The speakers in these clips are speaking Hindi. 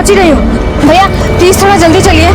पहुंच ही रही हूँ। भैया प्लीज थोड़ा जल्दी चलिए।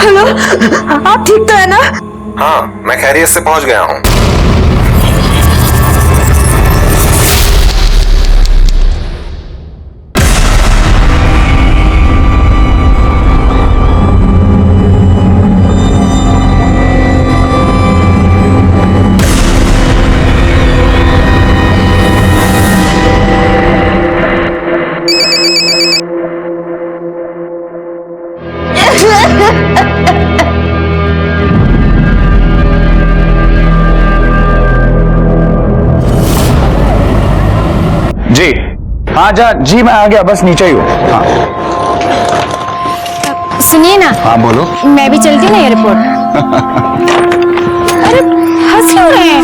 हेलो, आप ठीक तो है ना? हाँ, मैं खैरियत से पहुंच गया हूँ। जी हाँ जी मैं आ गया, बस नीचे ही हूँ। हाँ सुनिए ना। हाँ बोलो। मैं भी चलती हूँ ना एयरपोर्ट। अरे हंस क्यों रहे हैं?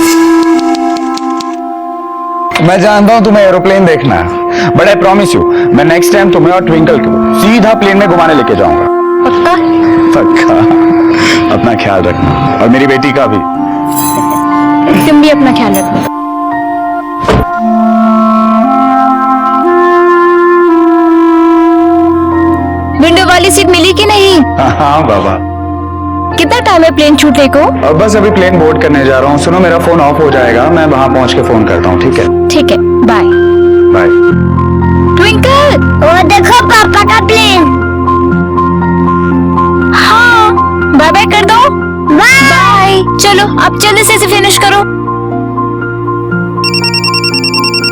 मैं जानता हूँ तुम्हें एरोप्लेन देखना है, बट आई प्रॉमिस यू मैं नेक्स्ट टाइम तुम्हें और ट्विंकल को सीधा प्लेन में घुमाने लेके जाऊंगा। पक्का? पक्का। अपना ख्याल रखना और मेरी बेटी का भी। तुम भी अपना ख्याल रखना। विंडो वाली सीट मिली कि नहीं? हाँ बाबा। कितना टाइम है प्लेन छूटने को? अब बस अभी प्लेन बोर्ड करने जा रहा हूँ। सुनो मेरा फोन ऑफ हो जाएगा, मैं वहां पहुंच के फोन करता हूँ। ठीक है? ठीक है, बाय बाय। ट्विंकल, वो देखो पापा का प्लेन। हाँ, बाय बाय कर दो। बाय। चलो अब जल्दी से इसे फिनिश करो।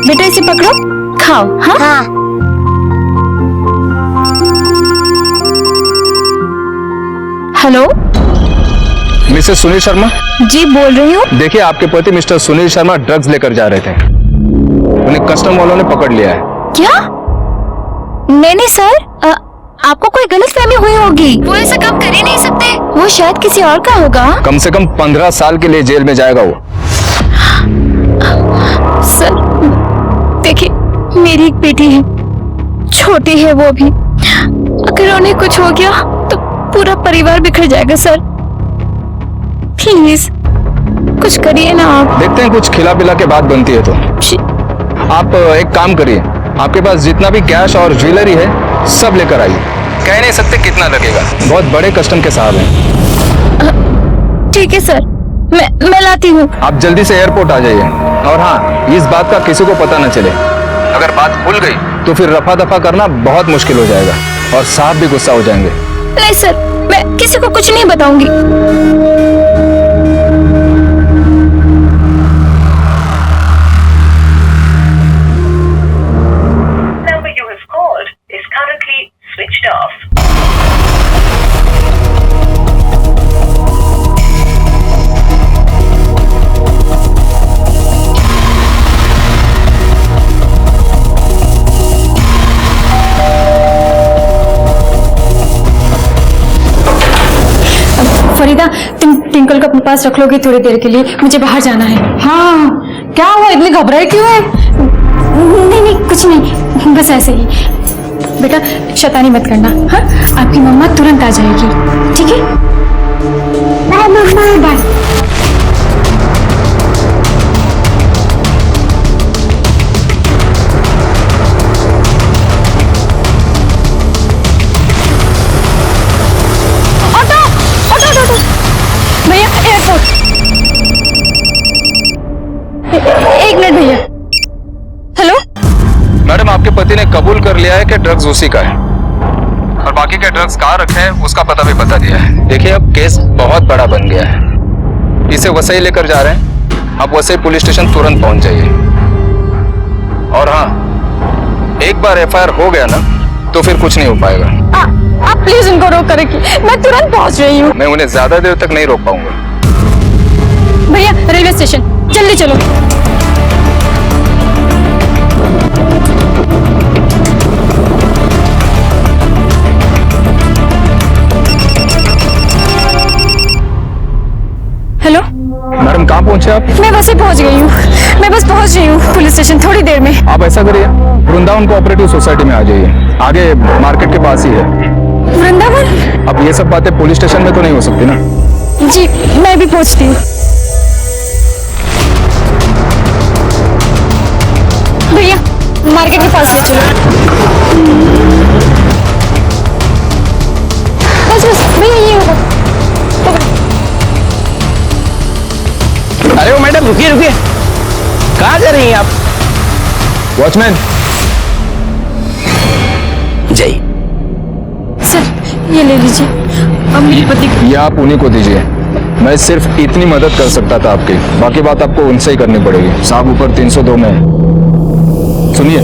बेटा इसे पकड़ो, खाओ। हाँ हाँ। Hello Mrs Sunil Sharma? जी बोल रही हूँ। देखिए आपके पति मिस्टर सुनील शर्मा ड्रग्स लेकर जा रहे थे, उन्हें कस्टम वालों ने पकड़ लिया है। क्या? नहीं सर, आपको कोई गलतफहमी हुई होगी। वो ऐसा काम कर ही नहीं सकते, वो शायद किसी और का होगा। कम से कम 15 साल के लिए जेल में जाएगा वो। सर देखिए, मेरी एक बेटी है, छोटी है वो भी। अगर उन्हें कुछ हो गया तो पूरा परिवार बिखर जाएगा। सर प्लीज कुछ करिए ना आप। देखते हैं कुछ खिला पिला के बात बनती है तो। आप एक काम करिए, आपके पास जितना भी कैश और ज्वेलरी है सब लेकर आइए। कह नहीं सकते कितना लगेगा, बहुत बड़े कस्टम के साहब हैं। ठीक है सर, मैं लाती हूँ। आप जल्दी से एयरपोर्ट आ जाइए। और हाँ, इस बात का किसी को पता न चले। अगर बात खुल गई तो फिर रफा दफा करना बहुत मुश्किल हो जाएगा और साहब भी गुस्सा हो जाएंगे। नहीं सर, मैं किसी को कुछ नहीं बताऊंगी। Number you have called is currently switched off. Farida, तुम टिंकल को अपने पास रख लोगे थोड़ी देर के लिए? मुझे बाहर जाना है। हाँ, क्या हुआ, इतनी घबराई क्यों है? नहीं कुछ नहीं, बस ऐसे ही। बेटा शैतानी मत करना। हाँ, आपकी मम्मा तुरंत आ जाएगी। ठीक है? बाय मम्मा। बाय। भैया एयरपोर्ट। एक मिनट भैया। हेलो मैडम, आपके पति ने कबूल कर लिया है कि ड्रग्स उसी का है और बाकी के ड्रग्स कहाँ रखे हैं उसका पता भी बता दिया है। देखिए अब केस बहुत बड़ा बन गया है, इसे वसई लेकर जा रहे हैं। आप वसई पुलिस स्टेशन तुरंत पहुंच जाइए। और हाँ, एक बार एफआईआर हो गया ना तो फिर कुछ नहीं हो पाएगा। आप प्लीज उनको रोक कर रखिए, मैं तुरंत पहुंच रही हूँ। मैं उन्हें ज्यादा देर तक नहीं रोक पाऊंगा। भैया रेलवे स्टेशन जल्दी चलो। हेलो मैडम कहाँ पहुंचे आप? मैं बस ही पहुंच गई हूँ, मैं बस पहुंच रही हूँ पुलिस स्टेशन थोड़ी देर में। आप ऐसा करिए, वृंदावन कोऑपरेटिव सोसाइटी में आ जाइए, आगे मार्केट के पास ही है। वृंदावन? अब ये सब बातें पुलिस स्टेशन में तो नहीं हो सकती ना। जी मैं भी पहुंचती हूँ। भैया मार्केट के पास ले चलो। बस बस भैया ये होगा। अरे वो मैडम रुकिए रुकिए, कहाँ जा रही हैं आप? वॉचमैन। जय। सर ये ले लीजिए, अब मेरे पति को। ये आप उन्हीं को दीजिए, मैं सिर्फ इतनी मदद कर सकता था आपकी, बाकी बात आपको उनसे ही करनी पड़ेगी। साहब ऊपर 302 में है। सुनिए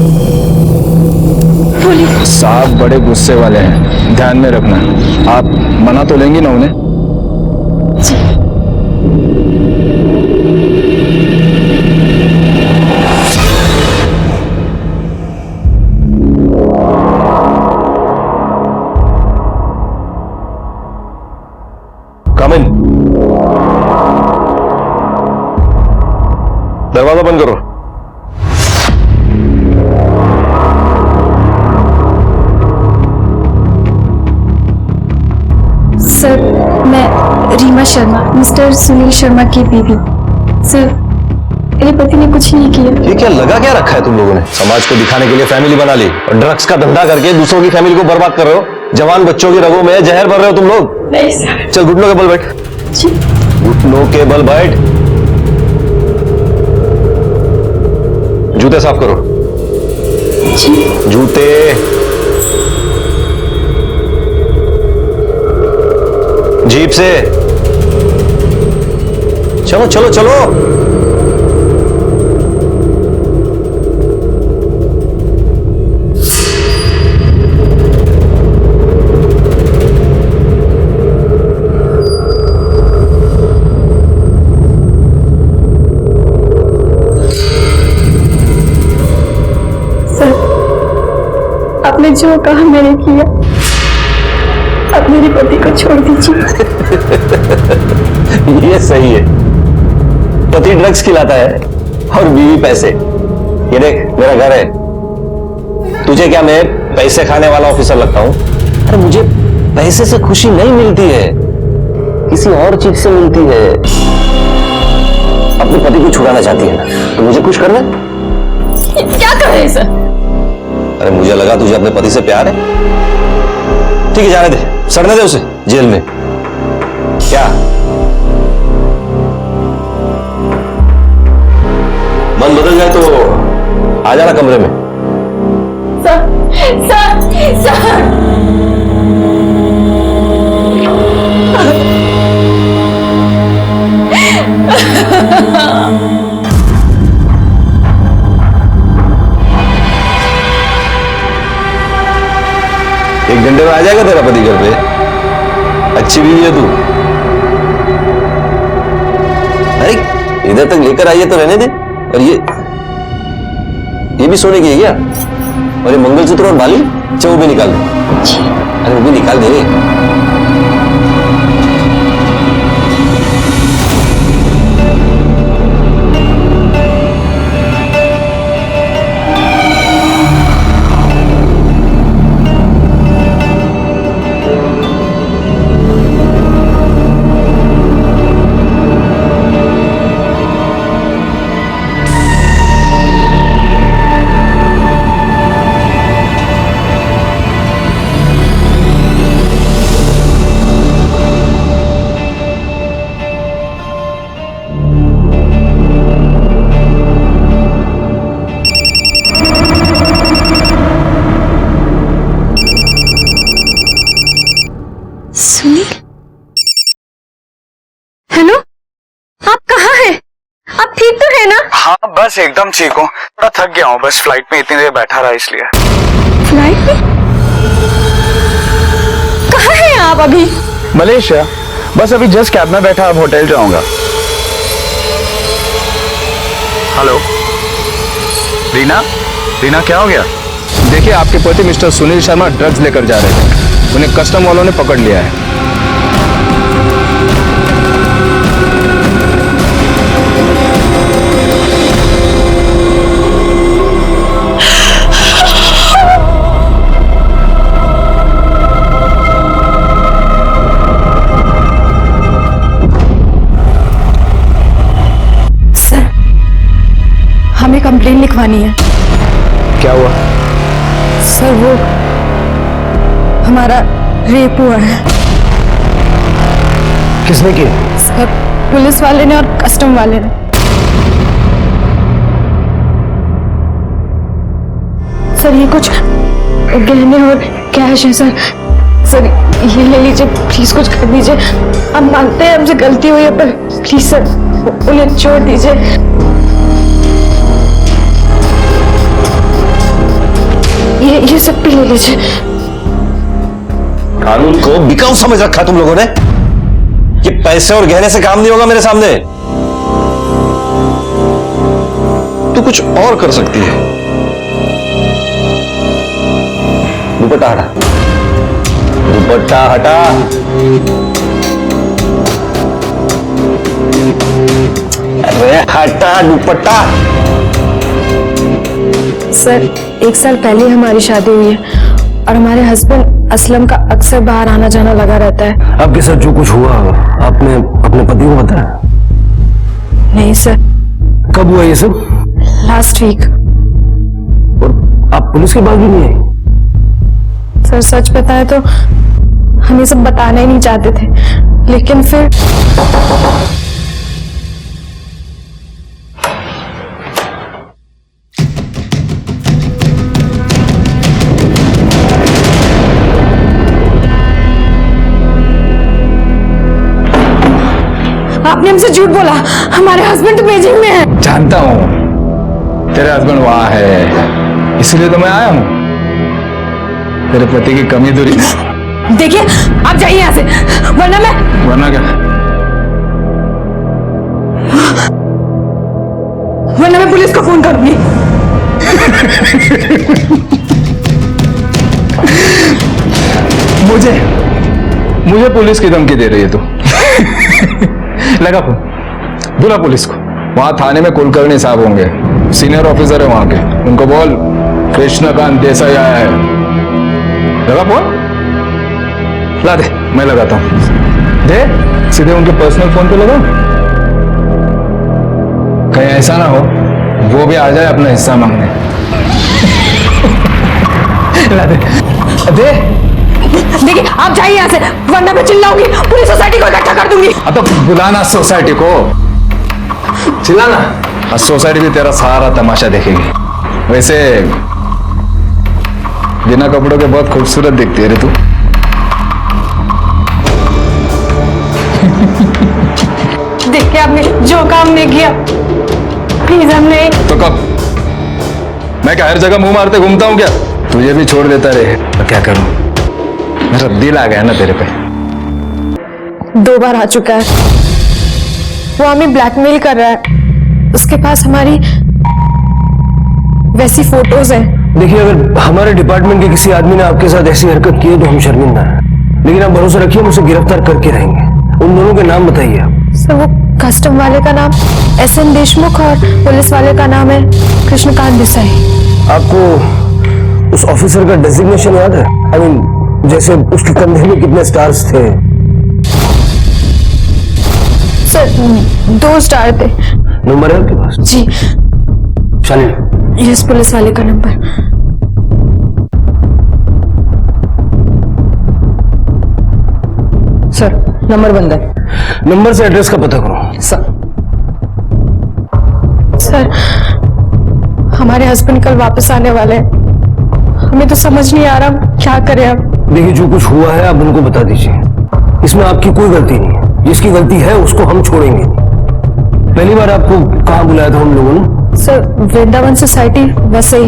बोलिए। साहब बड़े गुस्से वाले हैं, ध्यान में रखना। आप मना तो लेंगी ना उन्हें? कम इन। दरवाजा बंद करो। सर मैं रीमा शर्मा, मिस्टर सुनील शर्मा की बीवी। सर मेरे पति ने कुछ नहीं किया। ये क्या लगा क्या रखा है तुम लोगों ने? समाज को दिखाने के लिए फैमिली बना ली और ड्रग्स का धंधा करके दूसरों की फैमिली को बर्बाद कर रहे हो। जवान बच्चों की रगों में जहर भर रहे हो तुम लोग। नहीं सर। चल घुटनों के बल बैठ। जी। घुटनों के बल बैठ। जूते साफ करो। जी। जूते। जीप से चलो चलो चलो। आपने जो कहा मैंने किया, अब मेरे पति को छोड़ दीजिए। ये सही है, पति ड्रग्स खिलाता है और बीवी पैसे। ये देख मेरा घर है, तुझे क्या मैं पैसे खाने वाला ऑफिसर लगता हूं? अरे मुझे पैसे से खुशी नहीं मिलती है, किसी और चीज से मिलती है। अपने पति को छुड़ाना चाहती है ना, तो मुझे खुश करना। क्या कर रहे हैं सर? अरे मुझे लगा तुझे अपने पति से प्यार है। ठीक है जाने दे, सड़ने दे उसे जेल में। क्या मन बदल जाए तो आ जाना कमरे में। Sir sir sir. एक घंटे में आ जाएगा तेरा पति घर पे। अच्छी बीवी है तू। अरे इधर तक लेकर आइए तो रहने दे। और ये भी सोने की है क्या? और ये मंगलसूत्र और बाली, अच्छा वो भी निकाल दे। अरे वो भी निकाल दे। सुनील, हेलो, आप कहाँ हैं? आप ठीक तो है ना? हाँ बस एकदम ठीक हूँ, थोड़ा थक गया हूँ, बस फ्लाइट में इतनी देर बैठा रहा इसलिए। फ्लाइट में? कहाँ हैं आप अभी? मलेशिया। बस अभी जस्ट कैब में बैठा, अब होटल जाऊंगा। हेलो रीना, रीना क्या हो गया? देखिए, आपके पति मिस्टर सुनील शर्मा ड्रग्स लेकर जा रहे थे, उन्हें कस्टम वालों ने पकड़ लिया है। सर, हमें कंप्लेन लिखवानी है। क्या हुआ? सर, वो हमारा रेप हुआ है। किसने की? सर, पुलिस वाले ने और कस्टम वाले ने। सर, ये कुछ गहने और कैश है सर। सर, ये ले लीजिए, प्लीज कुछ कर दीजिए। हम मानते हैं हमसे गलती हुई है, पर प्लीज सर उन्हें छोड़ दीजिए। ये सब भी ले लीजिए। कानून को बिकाऊ समझ रखा तुम लोगों ने। ये पैसे और गहने से काम नहीं होगा मेरे सामने। तू कुछ और कर सकती है। दुपट्टा हटा, दुपट्टा हटा। अरे हटा दुपट्टा। सर, 1 साल पहले हमारी शादी हुई है और हमारे हस्बैंड असलम का अक्सर बाहर आना जाना लगा रहता है। आपके साथ जो कुछ हुआ आपने अपने पति को बताया? नहीं सर। कब हुआ ये सब? Last week. और आप पुलिस के पास भी नहीं आई? सर, सच बताएं तो हम ये सब बताना ही नहीं चाहते थे, लेकिन फिर आपने हमसे झूठ बोला। हमारे हस्बैंड तो बीजिंग में है। जानता हूं तेरे हस्बैंड वहां है, इसलिए तो मैं आया हूं तेरे पति की कमी दूरी। देखिए, आप जाइए यहाँ से, वरना क्या? वरना मैं पुलिस को फोन करूंगी। मुझे पुलिस की धमकी दे रही है तू। लगा फोन, बुला पुलिस को। वहां थाने में कुलकर्णी साहब होंगे, सीनियर ऑफिसर है वहां के, उनको बोल कृष्णकांत देसाई आया है। लगा फोन? ला दे, मैं लगाता हूं। दे, सीधे उनके पर्सनल फोन पे लगा। कहीं ऐसा ना हो वो भी आ जाए अपना हिस्सा मांगने। ला दे, दे। देखिए, आप जाइए यहाँ से, वरना मैं चिल्लाऊंगी, पूरी सोसाइटी को इकट्ठा कर दूंगी। अब तो बुलाना सोसाइटी को, चिल्लाना। और सोसाइटी भी तेरा सारा तमाशा देखेगी। वैसे बिना कपड़ों के बहुत खूबसूरत दिखती है रे तू। देखिए, आपने जो काम नहीं किया, प्लीज हमने। तो कब? मैं क्या हर जगह मुंह मारते घूमता हूं क्या? तुझे भी छोड़ देता रहे तो क्या करूं? मेरा दिल आ गया ना तेरे पे। 2 बार आ चुका है। वो हमें ब्लैकमेल कर रहा है। उसके पास हमारी वैसी फोटोज हैं। देखिए, अगर हमारे डिपार्टमेंट के किसी आदमी ने आपके साथ ऐसी हरकत की है तो हम शर्मिंदा हैं, लेकिन आप भरोसा रखिए, हम उसे गिरफ्तार करके रहेंगे। उन दोनों के नाम बताइए आप। सर, वो कस्टम वाले का नाम SN देशमुख और पुलिस वाले का नाम है कृष्णकांत देसाई। आपको उस ऑफिसर का डेजिग्नेशन याद है? आई मीन, जैसे उसके कंधे में कितने स्टार्स थे? सर, 2 स्टार थे। नंबर है आपके पास? जी। शालिनी, यस, पुलिस वाले का नंबर। सर, नंबर बंद है। नंबर से एड्रेस का पता करो। सर, हमारे हस्बैंड कल वापस आने वाले हैं। हमें तो समझ नहीं आ रहा क्या करें अब। देखिए, जो कुछ हुआ है आप उनको बता दीजिए। इसमें आपकी कोई गलती नहीं है। जिसकी गलती है उसको हम छोड़ेंगे। पहली बार आपको कहाँ बुलाया था हम लोगों ने? Sir, Vrindavan society, Vasai.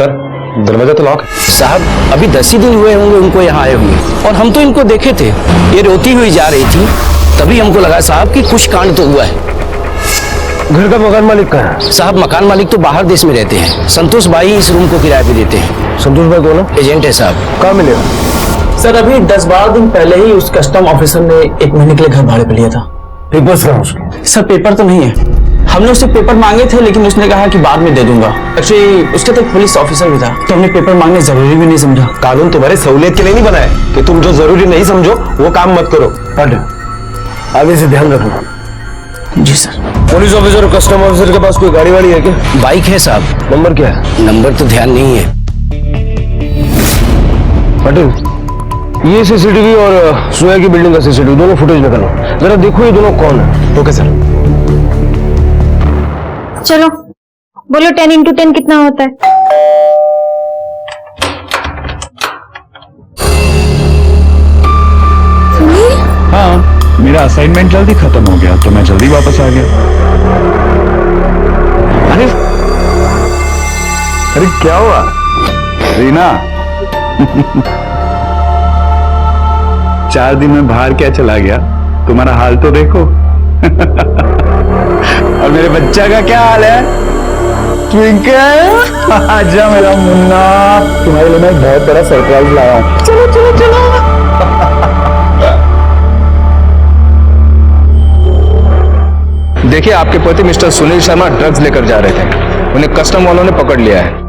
Sir दरवाजा तो लॉक है। साहब अभी 10 ही दिन हुए होंगे उनको यहाँ आए हुए, और हम तो इनको देखे थे, ये रोती हुई जा रही थी, तभी हमको लगा साहब कि कुछ कांड तो हुआ है। घर का मकान मालिक कहाँ है? साहब मकान मालिक तो बाहर देश में रहते हैं, संतोष भाई इस रूम को किराए पे देते हैं। संतोष भाई कौन है? एजेंट है साहब। कहाँ मिलेगा? सर अभी 10-12 दिन पहले ही उस कस्टम ऑफिसर ने 1 महीने के लिए घर भाड़े पे लिया था। पेपर्स कहाँ उसके? सर पेपर तो नहीं है, हमने उससे पेपर मांगे थे लेकिन उसने कहा कि बाद में दे दूंगा। एक्चुअली उसके तो एक पुलिस ऑफिसर भी था, तो हमने पेपर मांगने जरूरी भी नहीं समझा। कानून तुम्हारे सहूलियत के लिए नहीं बना है कि तुम जो जरूरी नहीं समझो वो काम मत करो। हट, आगे से ध्यान रखना। जी सर। पुलिस ऑफिसर और कस्टम ऑफिसर के पास कोई गाड़ी वाड़ी है क्या? बाइक है साहब। नंबर क्या है? नंबर तो ध्यान नहीं है। पटेल, ये सीसीटीवी और सोया की बिल्डिंग का सीसीटीवी दोनों फुटेज निकालो, जरा देखो ये दोनों कौन है। Okay sir. चलो बोलो 10 into 10 कितना होता है? हाँ, मेरा असाइनमेंट जल्दी खत्म हो गया तो मैं जल्दी वापस आ गया। अरे क्या हुआ रीना? 4 दिन में बाहर क्या चला गया, तुम्हारा हाल तो देखो। और मेरे बच्चा का क्या हाल है? ट्विंकल, आजा मेरा मुन्ना, तुम्हारे लिए मैं एक बहुत बड़ा सरप्राइज लाया हूं। चलो चलो चलो। देखिए, आपके पति मिस्टर सुनील शर्मा ड्रग्स लेकर जा रहे थे, उन्हें कस्टम वालों ने पकड़ लिया है।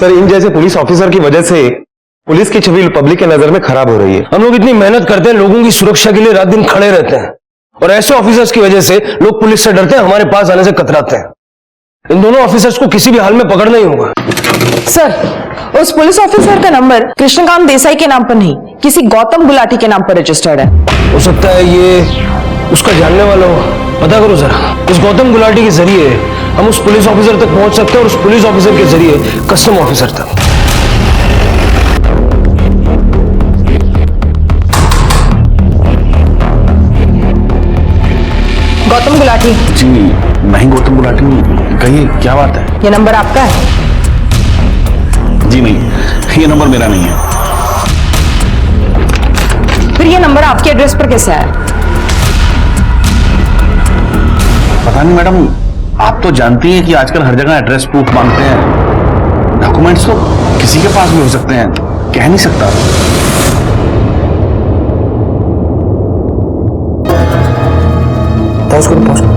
सर इन जैसे पुलिस ऑफिसर की वजह से पुलिस की छवि पब्लिक के नजर में खराब हो रही है। हम लोग इतनी मेहनत करते हैं, लोगों की सुरक्षा के लिए रात दिन खड़े रहते हैं, और ऐसे ऑफिसर्स की वजह से लोग पुलिस से डरते हैं, हमारे पास आने से कतराते हैं। इन दोनों ऑफिसर्स को किसी भी हाल में पकड़ना ही होगा। सर उस पुलिस ऑफिसर का नंबर कृष्णकांत देसाई के नाम पर नहीं, किसी गौतम गुलाटी के नाम पर रजिस्टर्ड है। हो सकता है ये उसका जानने वाला हो, पता करो जरा। उस गौतम गुलाटी के जरिए हम उस पुलिस ऑफिसर तक पहुंच सकते हैं, और उस पुलिस ऑफिसर के जरिए कस्टम ऑफिसर तक। गौतम गुलाटी। जी नहीं, गौतम गुलाटी कहिए, क्या बात है? ये नंबर आपका है? जी नहीं, ये नंबर मेरा नहीं है। फिर ये नंबर आपके एड्रेस पर कैसे आया? पता नहीं मैडम, आप तो जानती हैं कि आजकल हर जगह एड्रेस प्रूफ मांगते हैं। डॉक्यूमेंट्स तो किसी के पास भी हो सकते हैं, कह नहीं सकता। पॉज करो, पॉज करो,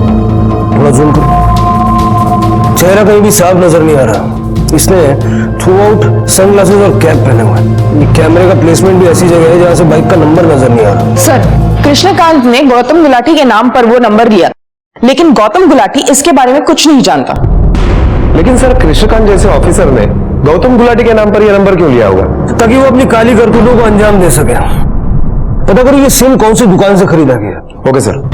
थोड़ा जूम करो। चेहरा कहीं भी साफ नजर नहीं आ रहा। इसने थ्रू आउट सनग्लासेस और कैप पहने हुए हैं। ये कैमरे का प्लेसमेंट भी ऐसी जगह है जहां से बाइक का नंबर नजर नहीं आ रहा। सर कृष्णकांत ने गौतम गुलाटी के नाम पर वो नंबर लिया, लेकिन गौतम गुलाटी इसके बारे में कुछ नहीं जानता। लेकिन सर कृष्णकांत जैसे ऑफिसर ने गौतम गुलाटी के नाम पर यह नंबर क्यों लिया होगा? ताकि वो अपनी काली करतूतों को अंजाम दे सके। पता करो ये सिम कौन सी दुकान से खरीदा गया। Okay sir.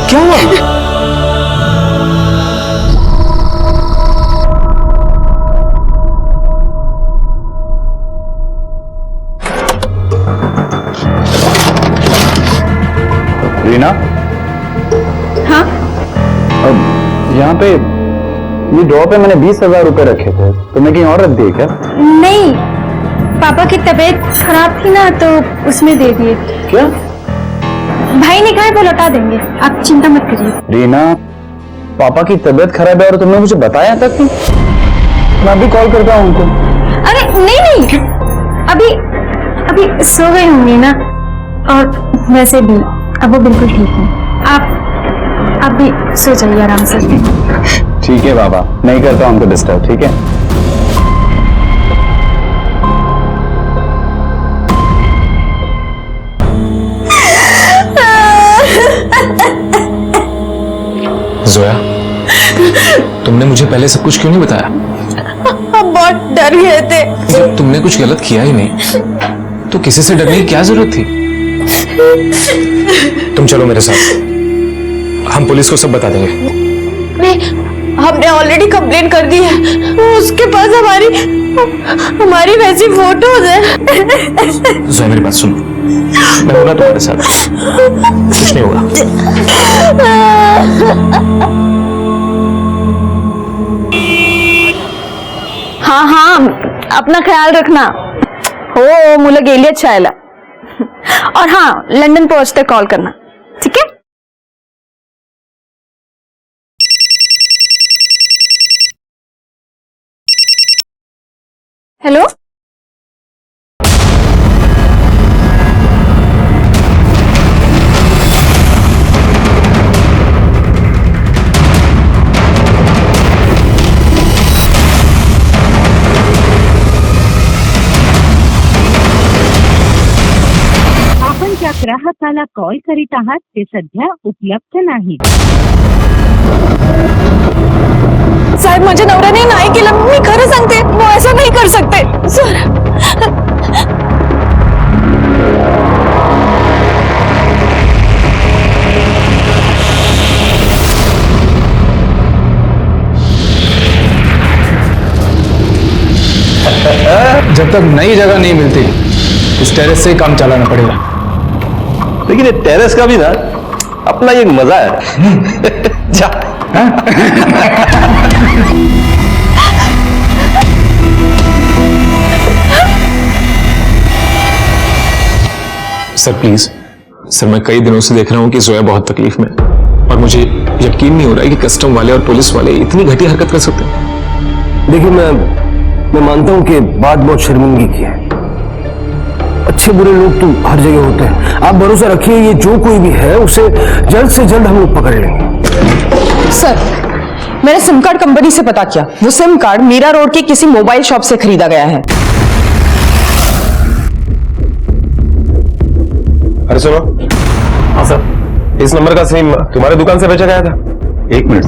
क्या हुआ? रीना, हाँ अब यहाँ पे ये ड्रॉ पे मैंने 20,000 रुपए रखे थे, तुमने कहीं और रख दिए क्या? नहीं, पापा की तबीयत खराब थी ना तो उसमें दे दिए। क्या? भाई ने कहा वो लौटा देंगे, आप चिंता मत करिए। रीना, पापा की तबीयत खराब है और तुमने मुझे बताया तक नहीं? मैं अभी कॉल करता हूँ उनको। अरे नहीं नहीं, अभी सो गए होंगे ना, और वैसे भी अब वो बिल्कुल ठीक है। आप भी सो जाइए आराम से। ठीक है बाबा, नहीं करता हूँ उनको डिस्टर्ब, ठीक है? जोया, तुमने मुझे पहले सब कुछ क्यों नहीं बताया? हम बहुत डर गए थे। जब तुमने कुछ गलत किया ही नहीं तो किसी से डरने की क्या जरूरत थी? तुम चलो मेरे साथ, हम पुलिस को सब बता देंगे। अरे हमने ऑलरेडी कंप्लेन कर दी है। उसके पास हमारी वैसी फोटोज है। जोया मेरी बात सुनो, मैं होगा तुम्हारे साथ, कुछ नहीं होगा। हाँ हाँ, अपना ख्याल रखना हो। मुलं गेली आहेत शाळेला। और हाँ, लंदन पहुंचते कॉल करना, ठीक है? हेलो, आपण ज्या ग्राहकाला कॉल करीत आहात ते सध्या उपलब्ध नाही। साहेब माझ्या नवऱ्याने नाही केलं, मी खरं सांगते, वो ऐसा नहीं कर सकते सर। जब तक नई जगह नहीं मिलती इस टेरेस से ही काम चलाना पड़ेगा। लेकिन ये टेरेस का भी ना अपना एक मजा है। जा। सर प्लीज, सर मैं कई दिनों से देख रहा हूँ कि जोया बहुत तकलीफ में है और मुझे यकीन नहीं हो रहा है कि कस्टम वाले और पुलिस वाले इतनी घटिया हरकत कर सकते हैं। देखिए, मैं मानता हूं कि बात बहुत शर्मिंदगी की है। अच्छे बुरे लोग तो हर जगह होते हैं। आप भरोसा रखिए, ये जो कोई भी है उसे जल्द से जल्द हम लोग पकड़ लेंगे। सर, मैंने सिम कार्ड कंपनी से पता किया, वो सिम कार्ड मीरा रोड के किसी मोबाइल शॉप से खरीदा गया है। अरे सुनो। हाँ सर, इस नंबर का सिम तुम्हारे दुकान से बेचा गया था? एक मिनट।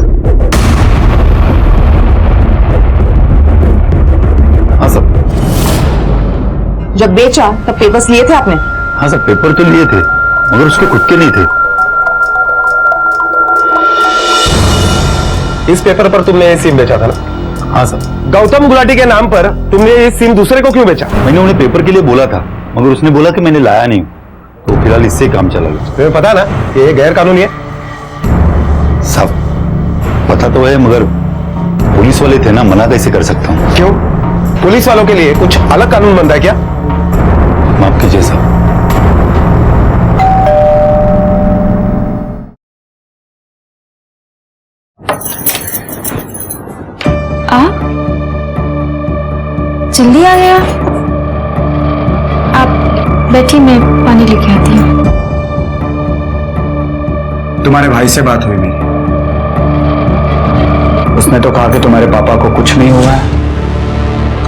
हाँ सर। जब बेचा तब पेपर्स लिए थे आपने? हाँ सर, पेपर तो लिए थे मगर उसके खुद के नहीं थे। इस पेपर पर तुमने ये सिम बेचा था ना? हाँ सर। गौतम गुलाटी के नाम पर तुमने ये सिम दूसरे को क्यों बेचा? मैंने उन्हें पेपर के लिए बोला था मगर उसने बोला कि मैंने लाया नहीं, तो फिलहाल इससे काम चला गया। तुम्हें पता ना कि ये गैर कानूनी है? साहब पता तो है मगर पुलिस वाले थे ना, मना कैसे कर सकता हूँ? क्यों? पुलिस वालों के लिए कुछ अलग कानून बन रहा है क्या? माफ कीजिए साहब। जल्दी आ गया। आप बैठी, मैं पानी लेके आती हूँ। तुम्हारे भाई से बात हुई मेरी, उसने तो कहा कि तुम्हारे पापा को कुछ नहीं हुआ है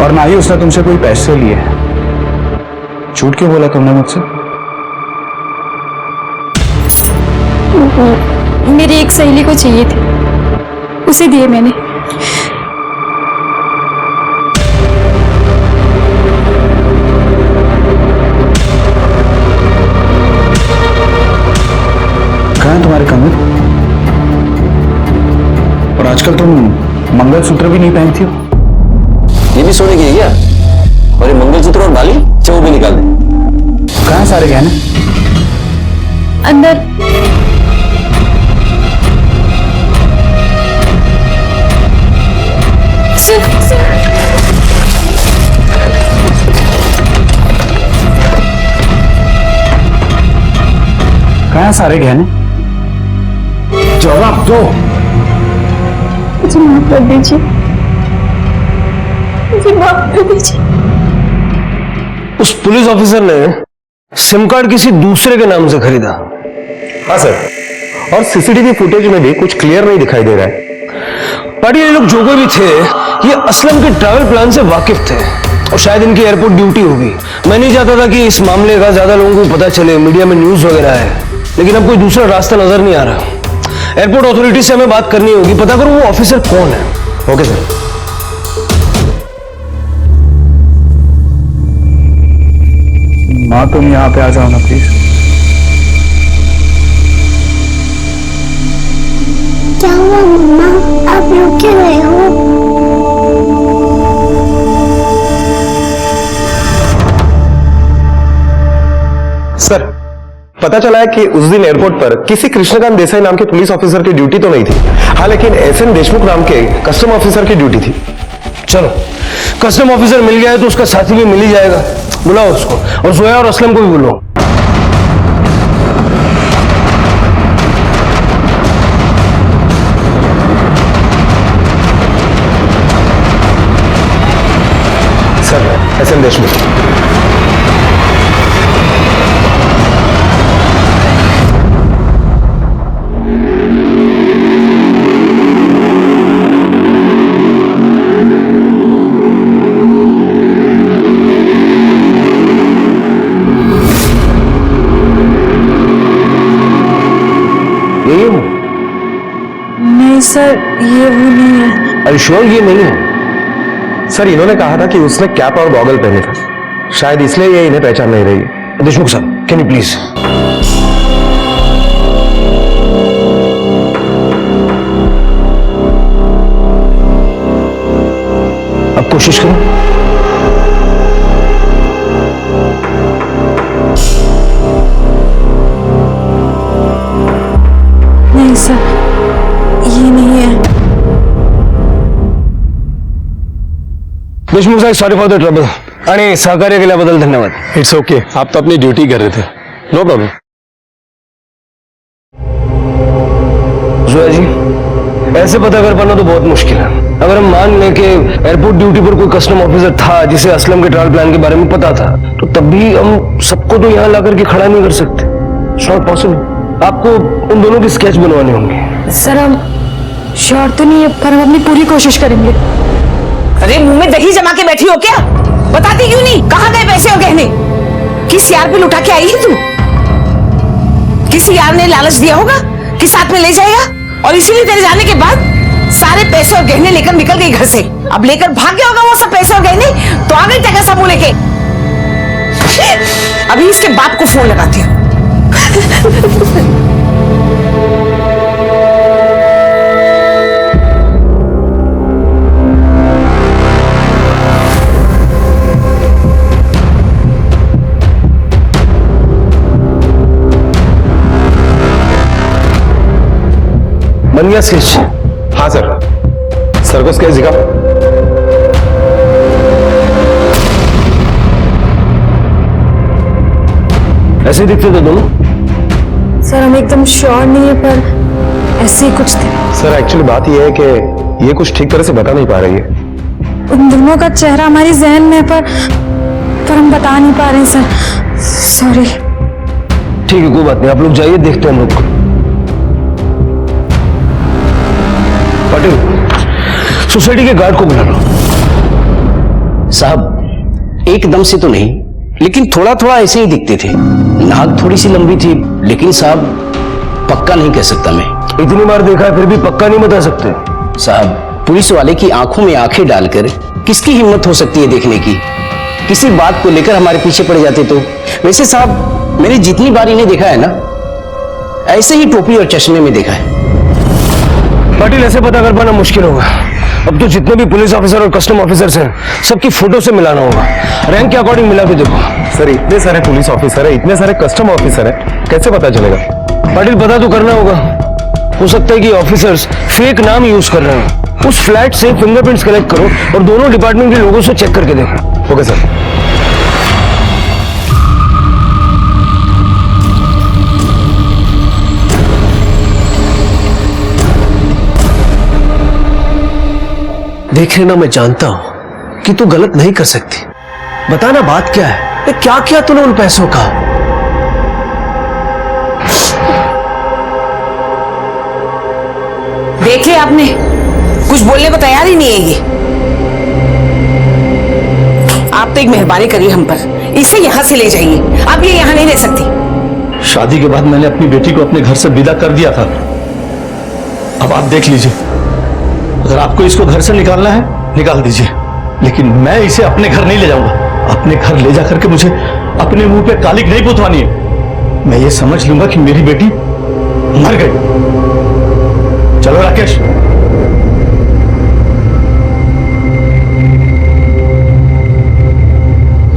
और ना ही उसने तुमसे कोई पैसे लिए हैं। झूठ क्यों बोला तुमने मुझसे? मेरी एक सहेली को चाहिए थे, उसे दिए मैंने। कहाँ है तुम्हारे कंगन? और आजकल तुम मंगलसूत्र भी नहीं पहनती हो। ये भी सोने की है क्या? और ये मंगलसूत्र और बाली वो भी निकाल दे। कहाँ सारे गहने? अंदर। कहाँ सारे गहने? जवाब दो। मुझे माफ कर दीजिए, मुझे माफ कर दीजिए। उस पुलिस ऑफिसर ने सिम कार्ड किसी दूसरे के नाम से खरीदा। हाँ सर, और सीसीटीवी फुटेज में भी कुछ क्लियर नहीं दिखाई दे रहा है। पर ये लोग जो कोई भी थे, ये असलम के ट्रैवल प्लान से वाकिफ थे और शायद इनकी एयरपोर्ट ड्यूटी होगी। मैं नहीं चाहता था कि इस मामले का ज्यादा लोगों को पता चले, मीडिया में न्यूज वगैरह है, लेकिन अब कोई दूसरा रास्ता नजर नहीं आ रहा। एयरपोर्ट अथॉरिटी से हमें बात करनी होगी, पता करो वो ऑफिसर कौन है। Okay sir. माँ तुम यहाँ पे आ जाओ ना प्लीज। क्या हुआ मम्मा, आप लोग क्यों पता चला है कि उस दिन एयरपोर्ट पर किसी कृष्णकांत देसाई नाम के पुलिस ऑफिसर की ड्यूटी तो नहीं थी। हाँ, लेकिन एसएन देशमुख नाम के कस्टम ऑफिसर की ड्यूटी थी। चलो, कस्टम ऑफिसर मिल गया है तो उसका साथी भी मिल ही जाएगा। बुलाओ उसको, और जोया और असलम को भी बुलाओ। Sir, S N Deshmukh. नहीं सर, ये वो नहीं है। अरे श्योर ये नहीं है? सर, इन्होंने कहा था कि उसने कैप और गॉगल पहने थे, शायद इसलिए ये इन्हें पहचान नहीं रही है। देशमुख साहब, कैन यू प्लीज? अब कोशिश करो। नहीं सर, ये नहीं है। देशमुख साहब, सॉरी फॉर द ट्रबल आणि सहकार्य केल्याबद्दल धन्यवाद। इट्स ओके, आप तो अपनी ड्यूटी कर रहे थे। No problem. जोया जी, ऐसे पता कर पाना तो बहुत मुश्किल है। अगर हम मान लें कि एयरपोर्ट ड्यूटी पर कोई कस्टम ऑफिसर था जिसे असलम के ट्रैवल प्लान के बारे में पता था, तो तब भी हम सबको तो यहाँ ला करके खड़ा नहीं कर सकते। It's not possible. आपको उन दोनों की स्केच बनवाने होंगे। सर, हम श्योर तो नहीं है, पर हम अपनी पूरी कोशिश करेंगे। अरे मुंह में दही जमा के बैठी हो क्या? बताती क्यों नहीं? कहाँ गए पैसे और गहने? किस यार पे लुटा के आई है तू? किसी यार ने लालच दिया होगा कि साथ में ले जाएगा, और इसीलिए तेरे जाने के बाद सारे पैसे और गहने लेकर निकल गई घर से। अब लेकर भाग गया होगा वो सब पैसे और गहने, तो आ गई टका सब लेके। अभी इसके बाप को फोन लगाती हूँ। बन गया स्केच? हाँ सर, सर को स्केच दिखा। ऐसे दिखते थे दोनों? सर, हम एकदम श्योर नहीं है, पर ऐसे ही कुछ थे। सर, एक्चुअली बात यह है कि ये कुछ ठीक तरह से बता नहीं पा रही है। उन दोनों का चेहरा हमारी जहन में है, पर हम बता नहीं पा रहे हैं सर। सॉरी। ठीक है, कोई बात नहीं, आप लोग जाइए, देखते हैं हम लोग को। पाटिल, सोसाइटी के गार्ड को बुला लो। साहब, एकदम से तो नहीं, लेकिन थोड़ा थोड़ा ऐसे ही दिखते थे। नाक थोड़ी सी लंबी थी, लेकिन साहब पक्का नहीं कह सकता मैं। इतनी बार देखा है फिर भी पक्का नहीं बता सकते? साहब, पुलिस वाले की आंखों में आंखें डालकर किसकी हिम्मत हो सकती है देखने की? किसी बात को लेकर हमारे पीछे पड़ जाते तो। वैसे साहब, मैंने जितनी बार इन्हें देखा है ना, ऐसे ही टोपी और चश्मे में देखा है। पाटिल, ऐसे पता कर पाना मुश्किल होगा। अब तो जितने भी पुलिस ऑफिसर और कस्टम ऑफिसर्स हैं, सबकी फोटो से मिलाना होगा। रैंक के अकॉर्डिंग मिला के देखो। सर, इतने सारे पुलिस ऑफिसर है, इतने सारे कस्टम ऑफिसर है, कैसे पता चलेगा? पाटिल, पता तो करना होगा। हो सकता है कि ऑफिसर्स फेक नाम यूज कर रहे हैं। उस फ्लैट से फिंगरप्रिंट्स कलेक्ट करो और दोनों डिपार्टमेंट के लोगों से चेक करके देखो। Okay sir. देख लेना, मैं जानता हूं कि तू गलत नहीं कर सकती। बताना बात क्या है? क्या किया तूने उन पैसों का? देख लिया आपने, कुछ बोलने को तैयार ही नहीं है ये। आप तो एक मेहरबानी करिए हम पर, इसे यहां से ले जाइए। अब ये यहां नहीं रह सकती। शादी के बाद मैंने अपनी बेटी को अपने घर से विदा कर दिया था। अब आप देख लीजिए, अगर आपको इसको घर से निकालना है निकाल दीजिए, लेकिन मैं इसे अपने घर नहीं ले जाऊंगा। अपने घर ले जाकर के मुझे अपने मुंह पे कालिक नहीं पुतवानी है। मैं ये समझ लूंगा कि मेरी बेटी मर गई। चलो राकेश।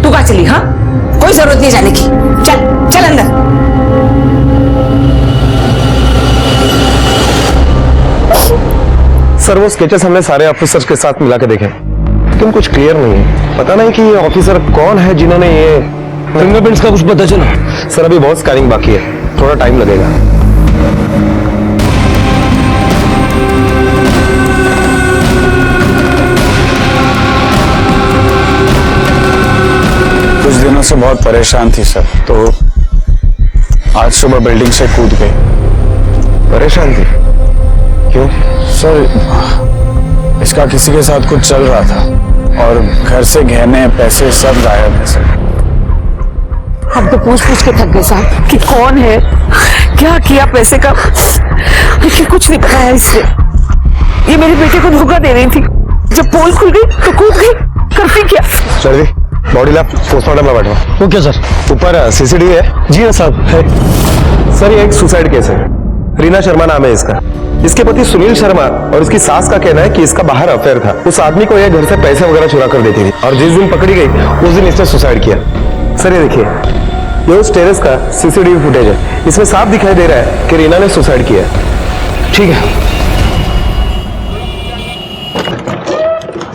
तू कहाँ चली? हाँ, कोई जरूरत नहीं जाने की। चल चल अंदर। सर वो स्केचेस हमने सारे ऑफिसर्स के साथ मिला के देखे, लेकिन कुछ क्लियर नहीं है। पता नहीं कि ये ऑफिसर कौन है जिन्होंने ये फिंगरप्रिंट्स का कुछ पता चला? सर अभी बहुत स्कैनिंग बाकी है, थोड़ा टाइम लगेगा। कुछ दिनों से बहुत परेशान थी सर, तो आज सुबह बिल्डिंग से कूद गई। परेशान थी? क्यों? सर इसका किसी के साथ कुछ चल रहा था और घर से गहने पैसे सब गायब है सर। हम तो पूछ पूछ के थक गए साहब कि कौन है, क्या किया पैसे का, लेकिन कुछ नहीं बताया इसने। ये मेरे बेटे को धोखा दे रही थी, जब पोल खुल गई तो कूद गई, करती क्या? चल बॉडी लैब पोस्टमार्टम में बैठो। Okay sir. ऊपर सीसीडी है? जी हाँ साहब है। सर ये एक सुसाइड केस है, रीना शर्मा नाम है इसका। इसके पति सुनील शर्मा और इसकी सास का कहना है कि इसका बाहर अफेयर था। उस आदमी को यह घर से पैसे वगैरह चुरा कर देती थी और जिस दिन पकड़ी गई उस दिन इसने सुसाइड किया। सर ये देखिए, ये उस टेरेस का सीसीटीवी फुटेज है, इसमें साफ दिखाई दे रहा है कि रीना ने सुसाइड किया। ठीक है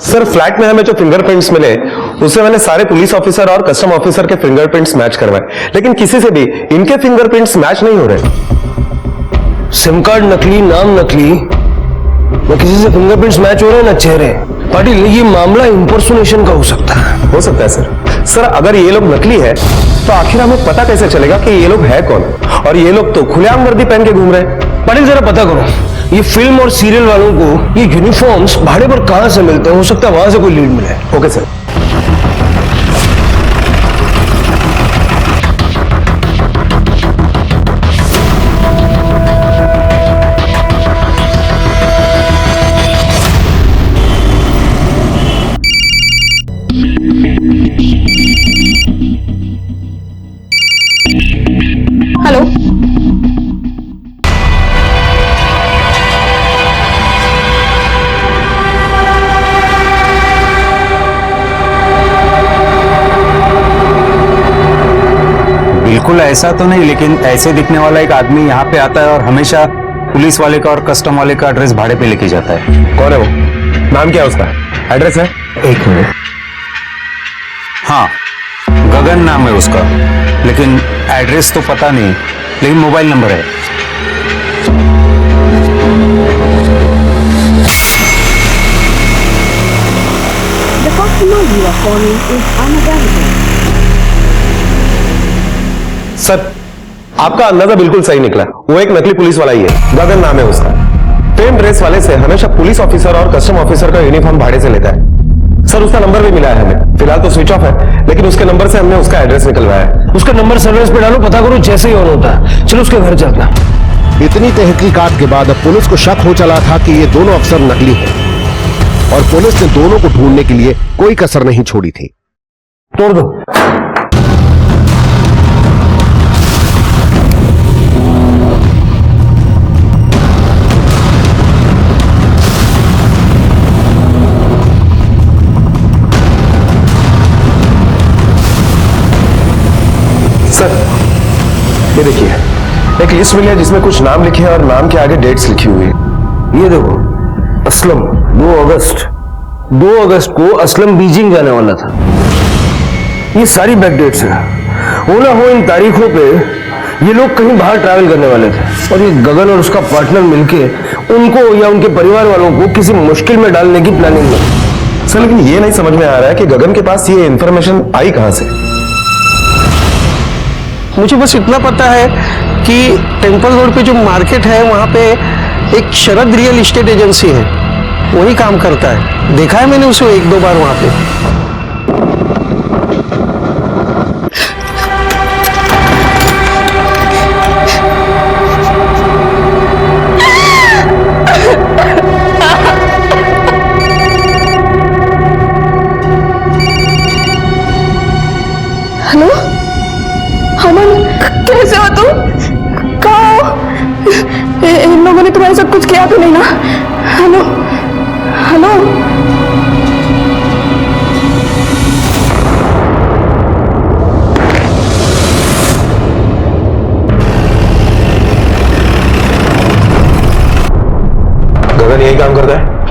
सर, फ्लैट में हमें जो फिंगरप्रिंट्स मिले उससे मैंने सारे पुलिस ऑफिसर और कस्टम ऑफिसर के फिंगरप्रिंट्स मैच करवाए, लेकिन किसी से भी इनके फिंगरप्रिंट्स मैच नहीं हो रहे। सिम कार्ड नकली, नाम नकली, न किसी से फिंगरप्रिंट्स मैच हो रहे हैं ना चेहरे। पाटिल ये मामला इंपर्सोनेशन का हो सकता है। हो सकता है सर। सर अगर ये लोग नकली है तो आखिर हमें पता कैसे चलेगा कि ये लोग है कौन? और ये लोग तो खुलेआम वर्दी पहन के घूम रहे हैं। पाटिल जरा पता करो, ये फिल्म और सीरियल वालों को ये यूनिफॉर्म्स भाड़े पर कहां से मिलते हैं? हो सकता है वहां से कोई लीड मिले। Okay sir. हेलो, बिल्कुल ऐसा तो नहीं, लेकिन ऐसे दिखने वाला एक आदमी यहाँ पे आता है और हमेशा पुलिस वाले का और कस्टम वाले का एड्रेस भाड़े पे लेके जाता है। कौन है वो? नाम क्या है उसका? एड्रेस है? एक मिनट। हाँ, गगन नाम है उसका, लेकिन एड्रेस तो पता नहीं, लेकिन मोबाइल नंबर है। The customer you are calling is unavailable. Sir आपका अंदाजा बिल्कुल सही निकला, वो एक नकली पुलिस वाला ही है। गगन नाम है उसका। फेम ड्रेस वाले से हमेशा पुलिस ऑफिसर और कस्टम ऑफिसर का यूनिफॉर्म भाड़े से लेता है। सर उसका नंबर भी मिला है हमें, फिलहाल तो स्विच ऑफ है, लेकिन उसके नंबर से हमने उसका एड्रेस निकलवाया है। उसका नंबर सर्विस पे डालो, पता करो जैसे ही ऑन होता है। चलो उसके घर चलते हैं। इतनी तहकीकात के बाद अब पुलिस को शक हो चला था कि ये दोनों अफसर नकली हैं और पुलिस ने दोनों को ढूंढने के लिए कोई कसर नहीं छोड़ी थी। तोड़ दो। सर ये देखिए, एक लिस्ट मिली है जिसमें कुछ नाम लिखे हैं और नाम के आगे डेट्स लिखी हुई है। ये देखो, असलम 2 अगस्त को असलम बीजिंग जाने वाला था। ये सारी बैक डेट्स है। हो ना हो इन तारीखों पे ये लोग कहीं बाहर ट्रैवल करने वाले थे और ये गगन और उसका पार्टनर मिलके उनको या उनके परिवार वालों को किसी मुश्किल में डालने की प्लानिंग में। सर लेकिन ये नहीं समझ में आ रहा है कि गगन के पास ये इंफॉर्मेशन आई कहां से? मुझे बस इतना पता है कि टेम्पल रोड पे जो मार्केट है वहाँ पे एक शरद रियल एस्टेट एजेंसी है, वही काम करता है। देखा है मैंने उसे 1-2 बार वहाँ पे। हेलो अमन, कैसे हो तुम? कहाँ हो? इन लोगों ने तुम्हारे साथ कुछ किया तो नहीं ना? हेलो हेलो, गगन यही काम करता है?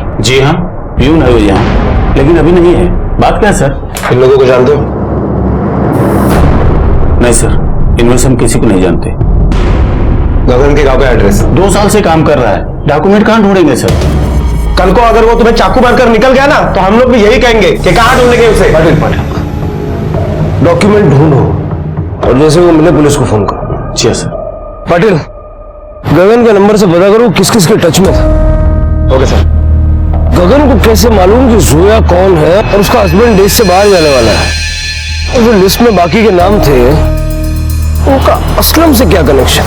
पियून है वो यहाँ, लेकिन अभी नहीं है। बात क्या है सर? इन लोगों को जानते हो? नहीं सर, इनमें से हम किसी को नहीं जानते। गगन के गांव का एड्रेस 2 साल से काम कर रहा है, डॉक्यूमेंट कहाँ ढूंढेंगे सर? कल को अगर वो तुम्हें चाकू मारकर निकल गया ना तो हम लोग भी यही कहेंगे कि कहाँ ढूंढेंगे उसे। पाटिल, डॉक्यूमेंट ढूंढो और जैसे वो मिले पुलिस को फोन करो। जी सर। पाटिल, गगन के नंबर से पता करो किस किस के टच में था। Okay sir. गगन को कैसे मालूम कि जोया कौन है और उसका हस्बैंड देश से बाहर जाने वाला है? और जो लिस्ट में बाकी के नाम थे उनका असलम से क्या कनेक्शन?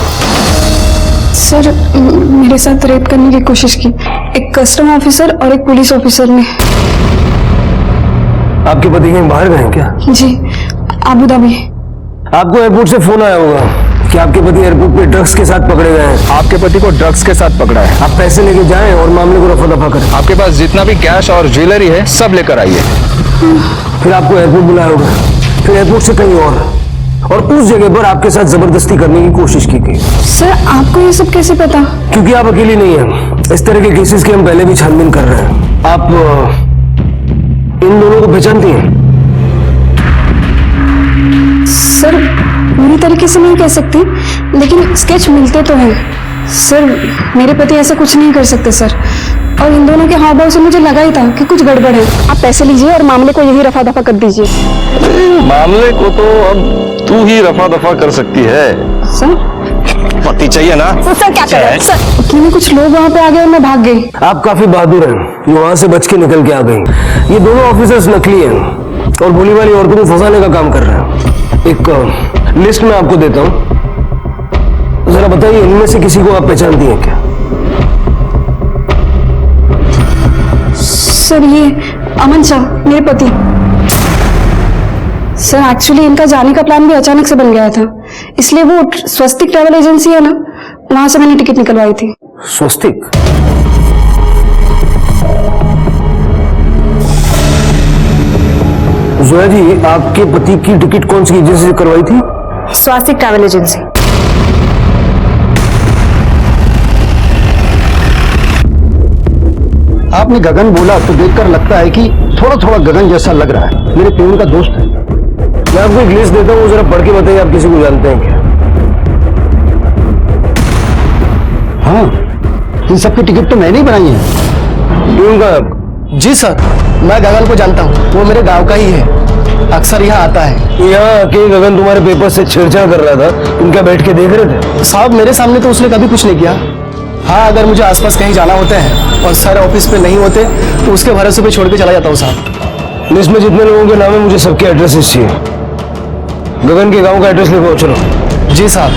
सर, मेरे साथ रेप करने की कोशिश की एक कस्टम ऑफिसर और एक पुलिस ऑफिसर ने। आपके पति कहीं बाहर गए क्या? जी, अबू धाबी। आपको एयरपोर्ट से फोन आया होगा कि आपके पति एयरपोर्ट पे ड्रग्स के साथ पकड़े गए हैं। आपके पति को ड्रग्स के साथ पकड़ा है। आप पैसे लेके जाएं और मामले को रफा दफा करें। आपके पास जितना भी कैश और ज्वेलरी है सब लेकर आइए। फिर आपको एयरपोर्ट बुलाया होगा, फिर एयरपोर्ट से कहीं और उस जगह पर आपके साथ जबरदस्ती करने की कोशिश की गई। सर, आपको ये सब कैसे पता? क्योंकि आप अकेली नहीं हैं। इस तरह के केसेस की हम पहले भी छानबीन कर रहे हैं। आप इन दोनों को पहचानती हैं? सर, पूरी तरीके से नहीं कह सकती, लेकिन स्केच मिलते तो हैं। सर, मेरे पति ऐसा कुछ नहीं कर सकते सर, और इन दोनों के हाव भाव से मुझे लगा ही था कि कुछ गड़बड़ है। आप पैसे लीजिए और मामले को यही रफा दफा कर दीजिए। मामले को तो अब तू ही रफा दफा कर सकती है। सर, पति चाहिए ना? सर क्या कर रहे हैं? सर, क्यों कुछ लोग वहाँ पे आ गए और मैं भाग गई। आप काफी बहादुर हैं, ये वहां से बच के निकल के आ गई। ये दोनों ऑफिसर्स नकली हैं और भोली वाली औरतों को फंसाने का काम कर रहे हैं। एक लिस्ट में आपको देता हूं, जरा बताइए इनमें से किसी को आप पहचानती हैं क्या? सर, ये अमन शाह, मेरे पति। सर, एक्चुअली इनका जाने का प्लान भी अचानक से बन गया था, इसलिए वो स्वस्तिक ट्रैवल एजेंसी है ना, वहां से मैंने टिकट निकलवाई थी। स्वस्तिक? जोया जी, आपके पति की टिकट कौन सी एजेंसी से करवाई थी? स्वस्तिक ट्रैवल एजेंसी। आपने गगन बोला तो देखकर लगता है कि थोड़ा थोड़ा गगन जैसा लग रहा है। मेरे पियून का दोस्त है। मैं आपको एक लिस्ट देता हूँ, जरा पढ़ के बताइए आप किसी को जानते हैं क्या? हाँ, इन सबकी टिकट तो मैंने ही बनाई है। पियून का? जी सर, मैं गगन को जानता हूँ, वो मेरे गांव का ही है, अक्सर यहाँ आता है। यहाँ आके गगन तुम्हारे पेपर से छेड़छाड़ कर रहा था, तुम क्या बैठ के देख रहे थे? साहब, मेरे सामने तो उसने कभी कुछ नहीं किया। हाँ, अगर मुझे आसपास कहीं जाना होता है और सर ऑफिस पे नहीं होते तो उसके भरोसे पे छोड़ के चला जाता हूँ साहब। लिस्ट में जितने लोगों के नाम है मुझे सबके एड्रेसेस चाहिए। गगन के गांव का एड्रेस लिखो। चलो। जी साहब।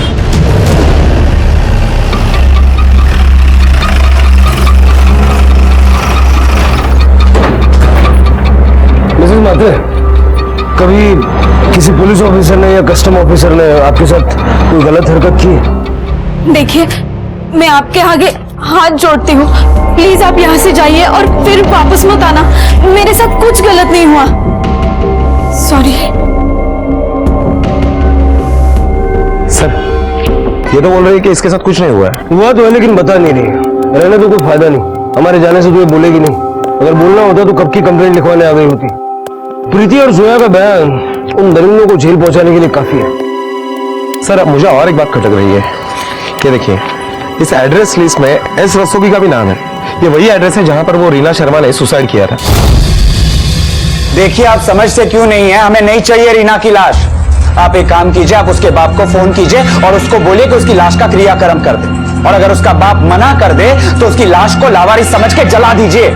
मिसेस मात्रे, कभी किसी पुलिस ऑफिसर ने या कस्टम ऑफिसर ने आपके साथ कोई गलत हरकत की? देखिए, मैं आपके आगे हाथ जोड़ती हूँ, प्लीज आप यहाँ से जाइए और फिर वापस मत आना। मेरे साथ कुछ गलत नहीं हुआ। सॉरी। सर, ये तो बोल रही है कि इसके साथ कुछ नहीं हुआ है। हुआ तो है, लेकिन बता नहीं रही। रहने तो कोई फायदा नहीं, हमारे जाने से तो ये बोलेगी नहीं। अगर बोलना होता तो कब की कंप्लेंट लिखवाने आ गई होती। प्रीति और जोया का बयान उन दरिंदों को जेल पहुंचाने के लिए काफी है। सर, अब मुझे और एक बात खटक रही है। ये देखिए, इस एड्रेस लिस्ट में एस रस्तोगी का भी नाम है। ये वही एड्रेस है जहां पर वो रीना शर्मा ने सुसाइड किया था। देखिए, आप समझते क्यों नहीं है, हमें नहीं चाहिए रीना की लाश। आप एक काम कीजिए, आप उसके बाप को फोन कीजिए और उसको बोलिए कि उसकी लाश का क्रियाक्रम कर दे, और अगर उसका बाप मना कर दे तो उसकी लाश को लावारिस समझ के जला दीजिए।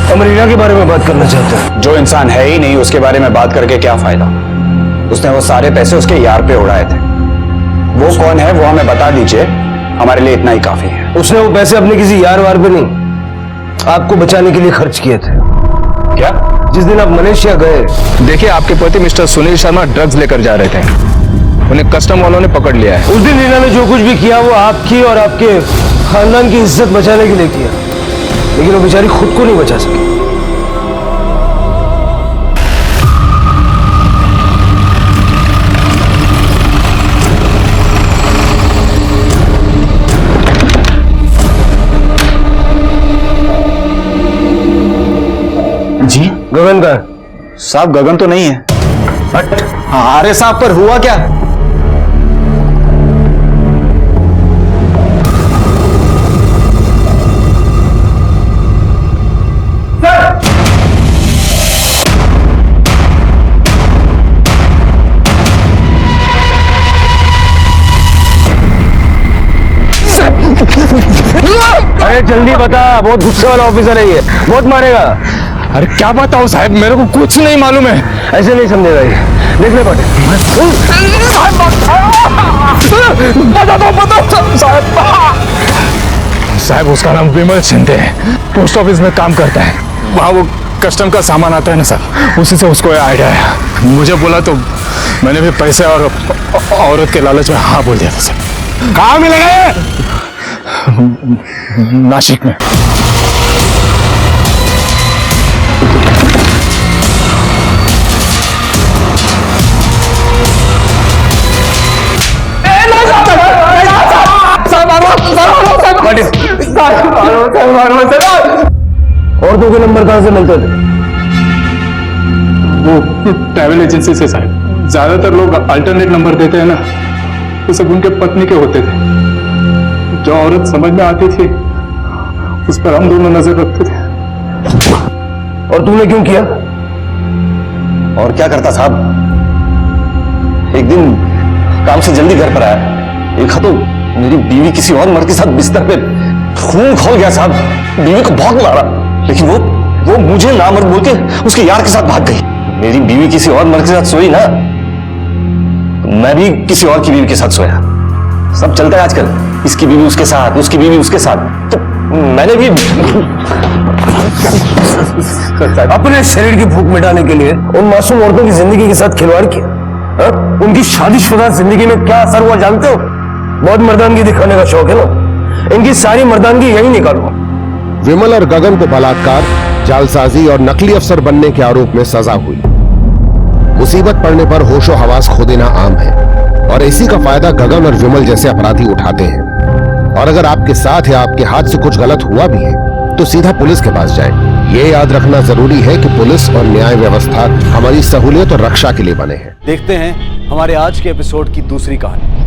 हम रीना के बारे में बात करना चाहते हैं। जो इंसान है ही नहीं उसके बारे में बात करके क्या फायदा? उसने वो सारे पैसे उसके यार पे उड़ाए थे। वो कौन है वो हमें बता दीजिए, हमारे लिए इतना ही काफी है। उसने वो पैसे अपने किसी यार वार पे नहीं, आपको बचाने के लिए खर्च किए थे। क्या? जिस दिन आप मलेशिया गए। देखिए, आपके पति मिस्टर सुनील शर्मा ड्रग्स लेकर जा रहे थे, उन्हें कस्टम वालों ने पकड़ लिया है। उस दिन रीना ने जो कुछ भी किया वो आपकी और आपके खानदान की इज्जत बचाने के लिए किया, लेकिन वो बेचारी खुद को नहीं बचा सकी। जी गगन का? साहब गगन तो नहीं है। बट हाँ, अरे साहब पर हुआ क्या? अरे जल्दी बता, बहुत गुस्से वाला ऑफिसर है ये, बहुत मारेगा। अरे क्या बताऊं साहब, मेरे को कुछ नहीं मालूम है। ऐसे नहीं समझेगा ये, देख ले पाटे। साहब उसका नाम विमल शिंदे है, पोस्ट ऑफिस में काम करता है। वहाँ वो कस्टम का सामान आता है ना सर, उसी से उसको आइडिया है। मुझे बोला तो मैंने भी पैसे और औरत के लालच में हाँ बोल दिया था सर। कहाँ मिलेगा ये? नासिक में। औरतों के नंबर कहाँ से मिलते थे? वो ट्रैवल एजेंसी से साहब। ज्यादातर लोग अल्टरनेट नंबर देते हैं ना, तो सब उनके पत्नी के होते थे। जो औरत समझ में आती थी उस पर हम दोनों नजर रखते थे। और तुमने क्यों किया? और क्या करता साहब, एक दिन काम से जल्दी घर पर आया, देखा तो मेरी बीवी किसी और मर्द के साथ बिस्तर पे खून खोल गया साहब। बीवी को बहुत मारा, लेकिन वो मुझे नामर्द बोल के उसके यार के साथ भाग गई। मेरी बीवी किसी और मर्द के साथ सोई ना, तो मैं भी किसी और की बीवी के साथ सोया। सब चलता है आजकल, इसकी बीवी उसके साथ, उसकी बीवी उसके साथ। तो मैंने भी अपने शरीर की भूख मिटाने के लिए उन मासूम औरतों की जिंदगी के साथ खिलवाड़ किया। हा? उनकी शादीशुदा जिंदगी में क्या असर हुआ जानते हो? बहुत मर्दानगी दिखाने का शौक है ना, इनकी सारी मर्दानगी यही निकालो। विमल और गगन को बलात्कार, जालसाजी और नकली अफसर बनने के आरोप में सजा हुई। मुसीबत पड़ने पर होशो हवास खो देना आम है, और इसी का फायदा गगन और विमल जैसे अपराधी उठाते हैं। और अगर आपके साथ या आपके हाथ से कुछ गलत हुआ भी है तो सीधा पुलिस के पास जाएं। ये याद रखना जरूरी है कि पुलिस और न्याय व्यवस्था हमारी सहूलियत और रक्षा के लिए बने हैं। देखते हैं हमारे आज के एपिसोड की दूसरी कहानी।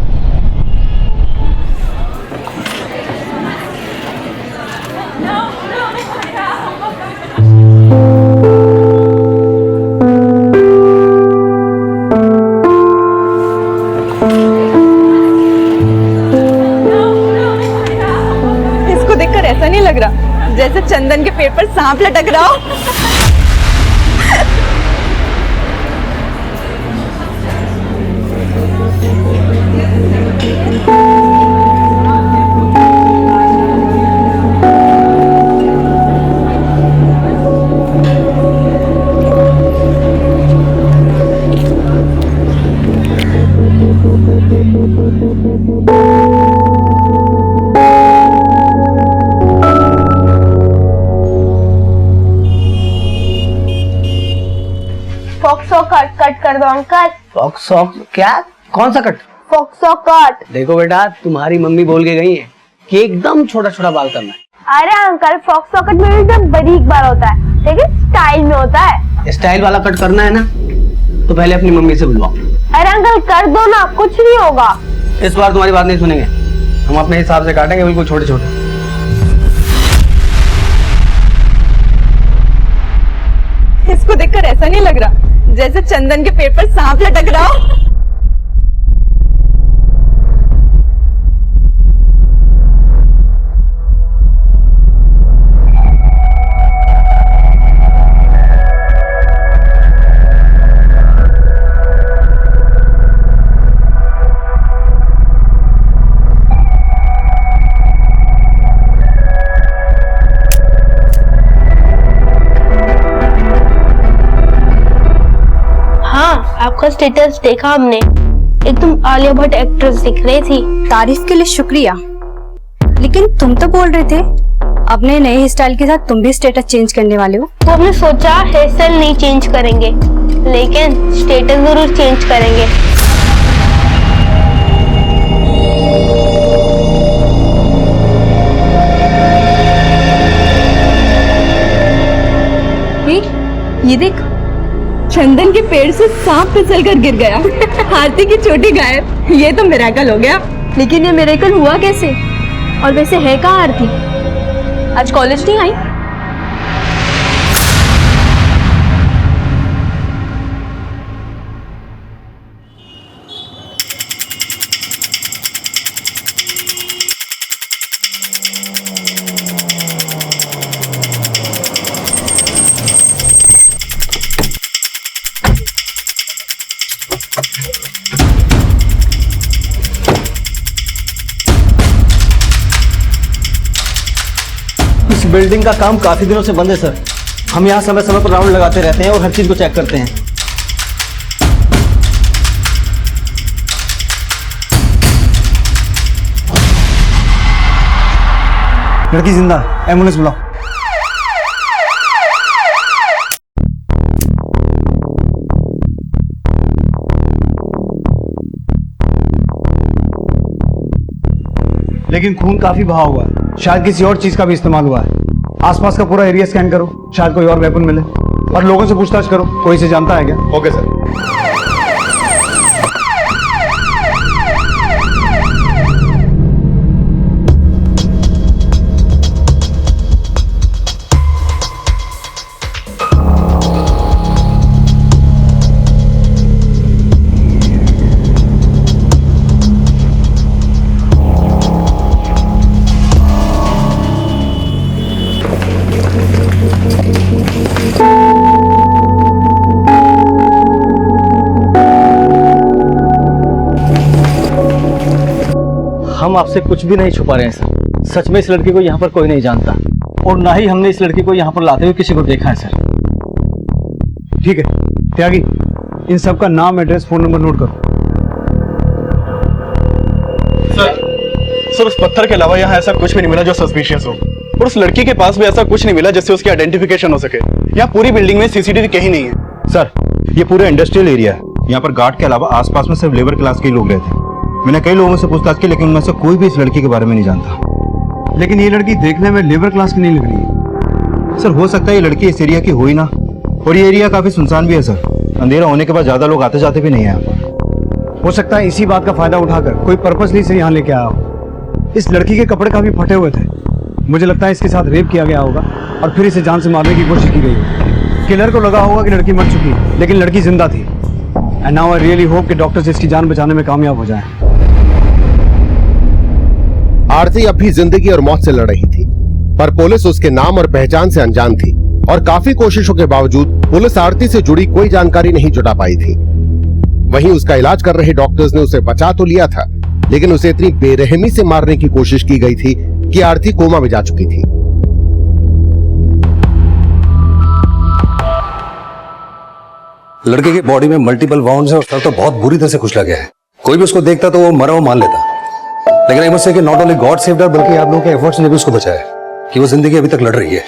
इसको देखकर ऐसा नहीं लग रहा जैसे चंदन के पेट पर सांप लटक रहा हो। फॉक्सो कट कर दो अंकल। फॉक्सो क्या? कौन सा कट? फॉक्सो कट। देखो बेटा, तुम्हारी मम्मी बोल के गई है कि एकदम छोटा छोटा बाल करना है। अरे अंकल, फॉक्सो कट में एकदम बारीक बाल होता है, लेकिन स्टाइल में होता है। स्टाइल वाला कट करना है ना, तो पहले अपनी मम्मी से बुलवाओ। अरे अंकल कर दो ना, कुछ नहीं होगा। इस बार तुम्हारी बात नहीं सुनेंगे, हम अपने हिसाब से काटेंगे, बिल्कुल छोटे छोटे। इसको देखकर ऐसा नहीं लग रहा जैसे चंदन के पेट पर सांप लटक रहा हो। आपका स्टेटस देखा हमने, एकदम आलिया भट्ट एक्ट्रेस दिख रही थी। तारीफ के लिए शुक्रिया, लेकिन तुम तो बोल रहे थे अपने नए हेयर स्टाइल के साथ तुम भी स्टेटस चेंज करने वाले हो। तो हमने सोचा हेयर स्टाइल नहीं चेंज करेंगे, लेकिन स्टेटस जरूर चेंज करेंगे। ये देख, चंदन के पेड़ से सांप फिसल कर गिर गया। आरती की चोटी गायब। ये तो मिरेकल हो गया। लेकिन ये मिरेकल हुआ कैसे? और वैसे है कहाँ आरती? आज कॉलेज नहीं आई? इस बिल्डिंग का काम काफी दिनों से बंद है सर। हम यहाँ समय समय पर राउंड लगाते रहते हैं और हर चीज को चेक करते हैं। लड़की जिंदा, एम्बुलेंस बुलाओ। लेकिन खून काफी बहा हुआ है, शायद किसी और चीज का भी इस्तेमाल हुआ है। आसपास का पूरा एरिया स्कैन करो, शायद कोई और वेपन मिले। और लोगों से पूछताछ करो, कोई इसे जानता है क्या? Okay sir. हम आपसे कुछ भी नहीं छुपा रहे हैं सर। सच में इस लड़की को यहाँ पर कोई नहीं जानता और ना ही हमने इस लड़की को यहाँ पर लाते हुए किसी को देखा है सर। ठीक है त्यागी, इन सब का नाम, एड्रेस, फोन नंबर नोट करो। सर उस पत्थर के अलावा यहाँ ऐसा कुछ भी नहीं मिला जो सस्पिशियस हो, और उस लड़की के पास भी ऐसा कुछ नहीं मिला जिससे उसकी आइडेंटिफिकेशन हो सके। यहाँ पूरी बिल्डिंग में सीसीटीवी कहीं नहीं है। सर ये पूरा इंडस्ट्रियल एरिया है, यहाँ पर गार्ड के अलावा आसपास में सिर्फ लेबर क्लास के लोग रहते हैं। मैंने कई लोगों से पूछताछ की लेकिन उनमें से कोई भी इस लड़की के बारे में नहीं जानता। लेकिन ये लड़की देखने में लेबर क्लास की नहीं लग रही है। सर हो सकता है ये लड़की इस एरिया की हो ही ना, और ये एरिया काफी सुनसान भी है सर। अंधेरा होने के बाद ज्यादा लोग आते जाते भी नहीं है यहाँ पर। हो सकता है इसी बात का फायदा उठाकर कोई पर्पसली से यहाँ लेके आया हो। इस लड़की के कपड़े काफी फटे हुए थे, मुझे लगता है इसके साथ रेप किया गया होगा और फिर इसे जान से मारने की कोशिश की गई होगी। किलर को लगा होगा कि लड़की मर चुकी है, लेकिन लड़की जिंदा थी। And now I really hope कि डॉक्टर्स इसकी जान बचाने में कामयाब हो जाएं। आरती अब भी जिंदगी और मौत से लड़ रही थी, पर पुलिस उसके नाम और पहचान से अनजान थी और काफी कोशिशों के बावजूद पुलिस आरती से जुड़ी कोई जानकारी नहीं जुटा पाई थी। वहीं उसका इलाज कर रहे डॉक्टर्स ने उसे बचा तो लिया था, लेकिन उसे इतनी बेरहमी से मारने की कोशिश की गई थी कि आरती कोमा में जा चुकी थी। लड़के की बॉडी में मल्टीपल वाउंड्स है और सर तो बहुत बुरी तरह से कुचला गया है। कोई भी उसको देखता तो वो मरा हुआ मान लेता। लेकिन आई मस्ट से कि नॉट ओनली गॉड सेव्ड हर, बल्कि आप लोगों के एफर्ट्स ने भी उसको बचाया कि वो जिंदगी अभी तक लड़ रही है।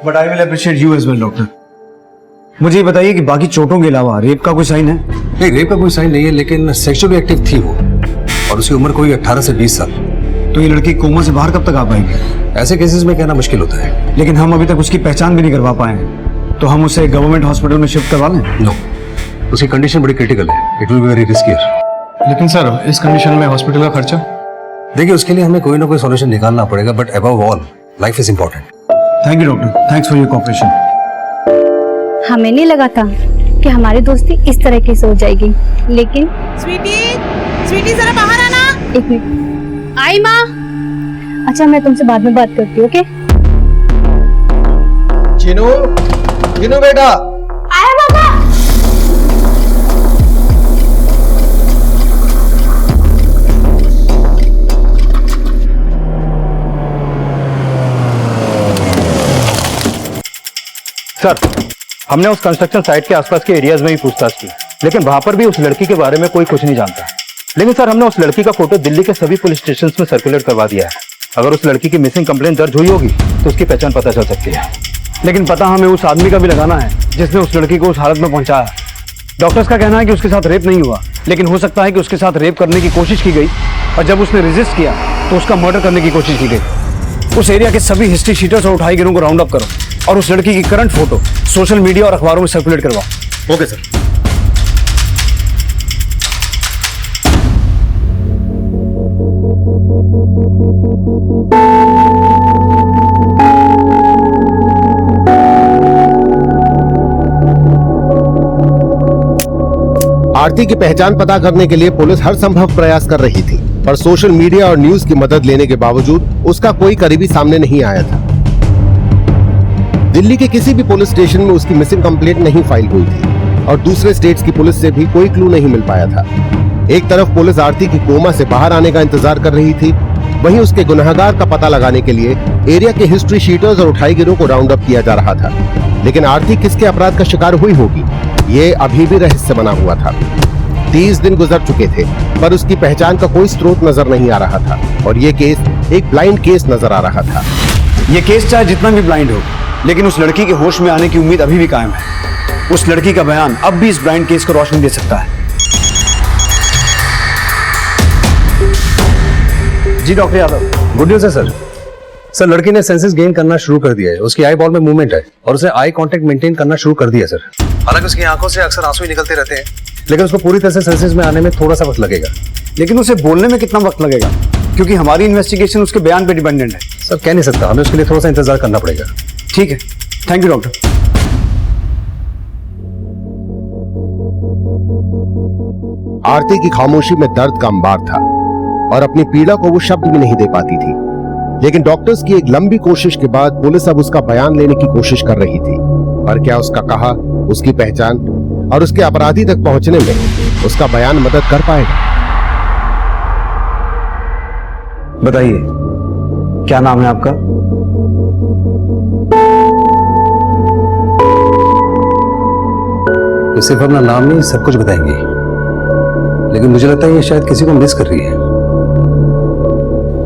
But I will appreciate you as well doctor. मुझे ये बताइए कि बाकी चोटों के अलावा रेप का कोई साइन है? नहीं, रेप का कोई साइन नहीं है, लेकिन सेक्सुअली एक्टिव थी वो और उसकी उम्र कोई 18 से 20 साल। तो ये लड़की कोमा से बाहर कब तक आ पाएगी? ऐसे केसेस में कहना मुश्किल होता है। लेकिन हम अभी तक उसकी पहचान भी नहीं करवा पाए हैं, तो हम उसे गवर्नमेंट हॉस्पिटल में शिफ्ट करवा लें? नो, उसकी कंडीशन बड़ी क्रिटिकल है। It will be very riskier. लेकिन सर इस कंडीशन में हॉस्पिटल का खर्चा? देखिए उसके लिए हमें कोई ना कोई सॉल्यूशन निकालना पड़ेगा, but above all life is important. Thank you doctor, thanks for your cooperation. हमें नहीं लगा था कि हमारी दोस्ती इस तरह की हो जाएगी, लेकिन स्वीटी जरा बाहर आना। एक मिनट। आई माँ। अच्छा मैं तुमसे बाद में बात करती हूँ, ओके? जिनू बेटा। आया पापा। सर हमने उस कंस्ट्रक्शन साइट के आसपास के एरियाज में भी पूछताछ की, लेकिन वहां पर भी उस लड़की के बारे में कोई कुछ नहीं जानता। लेकिन सर हमने उस लड़की का फोटो दिल्ली के सभी पुलिस स्टेशंस में सर्कुलेट करवा दिया है। अगर उस लड़की की मिसिंग कंप्लेंट दर्ज हुई होगी तो उसकी पहचान पता चल सकती है। लेकिन पता हमें उस आदमी का भी लगाना है जिसने उस लड़की को उस हालत में पहुंचाया। डॉक्टर्स का कहना है कि उसके साथ रेप नहीं हुआ, लेकिन हो सकता है कि उसके साथ रेप करने की कोशिश की गई और जब उसने रेजिस्ट किया तो उसका मर्डर करने की कोशिश की गई। उस एरिया के सभी हिस्ट्री शीटर्स और उठाई गिरों को राउंड अप करो। और उस लड़की की करंट फोटो सोशल मीडिया और अखबारों में सर्कुलेट करवाओ। Okay sir. आरती की पहचान पता करने के लिए पुलिस हर संभव प्रयास कर रही थी, पर सोशल मीडिया और न्यूज की मदद लेने के बावजूद उसका कोई करीबी सामने नहीं आया था। दिल्ली के किसी भी पुलिस स्टेशन में उसकी मिसिंग कंप्लेंट नहीं फाइल हुई थी और दूसरे स्टेट्स की पुलिस से भी कोई क्लू नहीं मिल पाया था। एक तरफ पुलिस आरती की कोमा से बाहर आने का इंतजार कर रही थी, वहीं उसके गुनहगार का पता लगाने के लिए एरिया के हिस्ट्री शीटर्स और उठाईगिरों को राउंड अप किया जा रहा था। लेकिन आरती किसके अपराध का शिकार हुई होगी, ये अभी भी रहस्य बना हुआ था। 30 दिन गुजर चुके थे, पर उसकी पहचान का कोई स्रोत नजर नहीं आ रहा था और ये केस एक ब्लाइंड केस नजर आ रहा था। ये केस चाहे जितना भी ब्लाइंड हो, लेकिन उस लड़की के होश में आने की उम्मीद अभी भी कायम है। उस लड़की का बयान अब भी इस ब्लाइंड केस को रोशनी दे सकता है। जी डॉक्टर यादव, गुड न्यूज है सर। सर लड़की ने सेंसेस गेन करना शुरू कर दिया है, उसकी आई बॉल में मूवमेंट है और उसे आई कांटेक्ट मेंटेन करना शुरू कर दिया सर। हालांकि उसकी आंखों से अक्सर आंसू ही निकलते रहते हैं, लेकिन उसको पूरी तरह से सेंसेस में आने में थोड़ा सा वक्त लगेगा। लेकिन उसे बोलने में कितना वक्त लगेगा, क्योंकि हमारी इन्वेस्टिगेशन उसके बयान पे डिपेंडेंट है। सर कह नहीं सकता, हमें उसके लिए थोड़ा सा इंतजार करना पड़ेगा। ठीक है, थैंक यू डॉक्टर। आरती की खामोशी में दर्द का अंबार था और अपनी पीड़ा को वो शब्द भी नहीं दे पाती थी। लेकिन डॉक्टर्स की एक लंबी कोशिश के बाद पुलिस अब उसका बयान लेने की कोशिश कर रही थी। पर क्या उसका कहा, उसकी पहचान और उसके अपराधी तक पहुंचने में उसका बयान मदद कर पाएगा? बताइए, क्या नाम है आपका? ये सिर्फ अपना नाम नहीं सब कुछ बताएंगे, लेकिन मुझे लगता है ये शायद किसी को मिस कर रही है।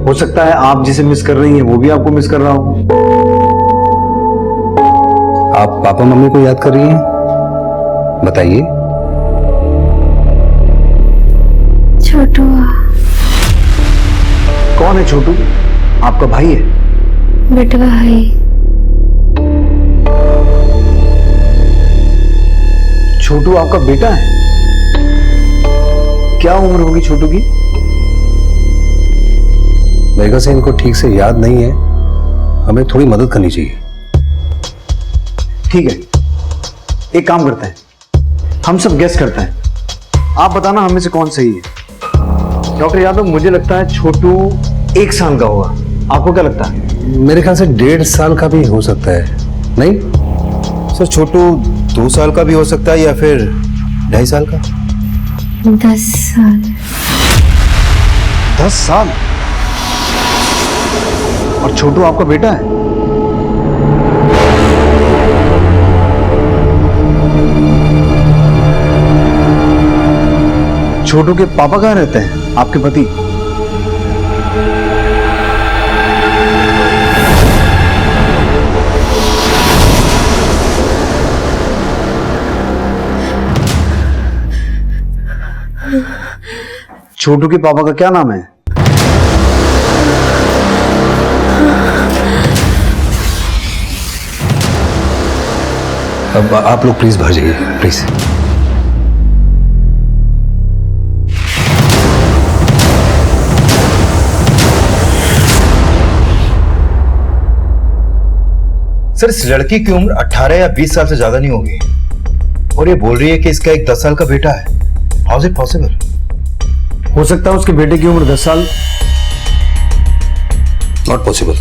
हो सकता है आप जिसे मिस कर रही हैं वो भी आपको मिस कर रहा हो। आप पापा मम्मी को याद कर रही हैं? बताइए। छोटू। कौन है छोटू? आपका भाई है? बेटवा है। छोटू आपका बेटा है? क्या उम्र होगी छोटू की? मेरे से इनको ठीक से याद नहीं है, हमें थोड़ी मदद करनी चाहिए। ठीक है, एक काम करते हैं, हम सब गेस करते हैं, आप बताना हमें से कौन सही है। डॉक्टर यादव, मुझे लगता है छोटू 1 साल का होगा, आपको क्या लगता है? मेरे ख्याल से 1.5 साल का भी हो सकता है। नहीं सर, छोटू 2 साल का भी हो सकता है या फिर 2.5 साल का। 10 साल। 10 साल? और छोटू आपका बेटा है? छोटू के पापा कहाँ रहते हैं, आपके पति? छोटू के पापा का क्या नाम है? अब आप लोग प्लीज बाहर जाइए, प्लीज। सर, इस लड़की की उम्र 18 या 20 साल से ज्यादा नहीं होगी और ये बोल रही है कि इसका एक 10 साल का बेटा है। How is it possible? हो सकता है उसके बेटे की उम्र 10 साल। Not possible.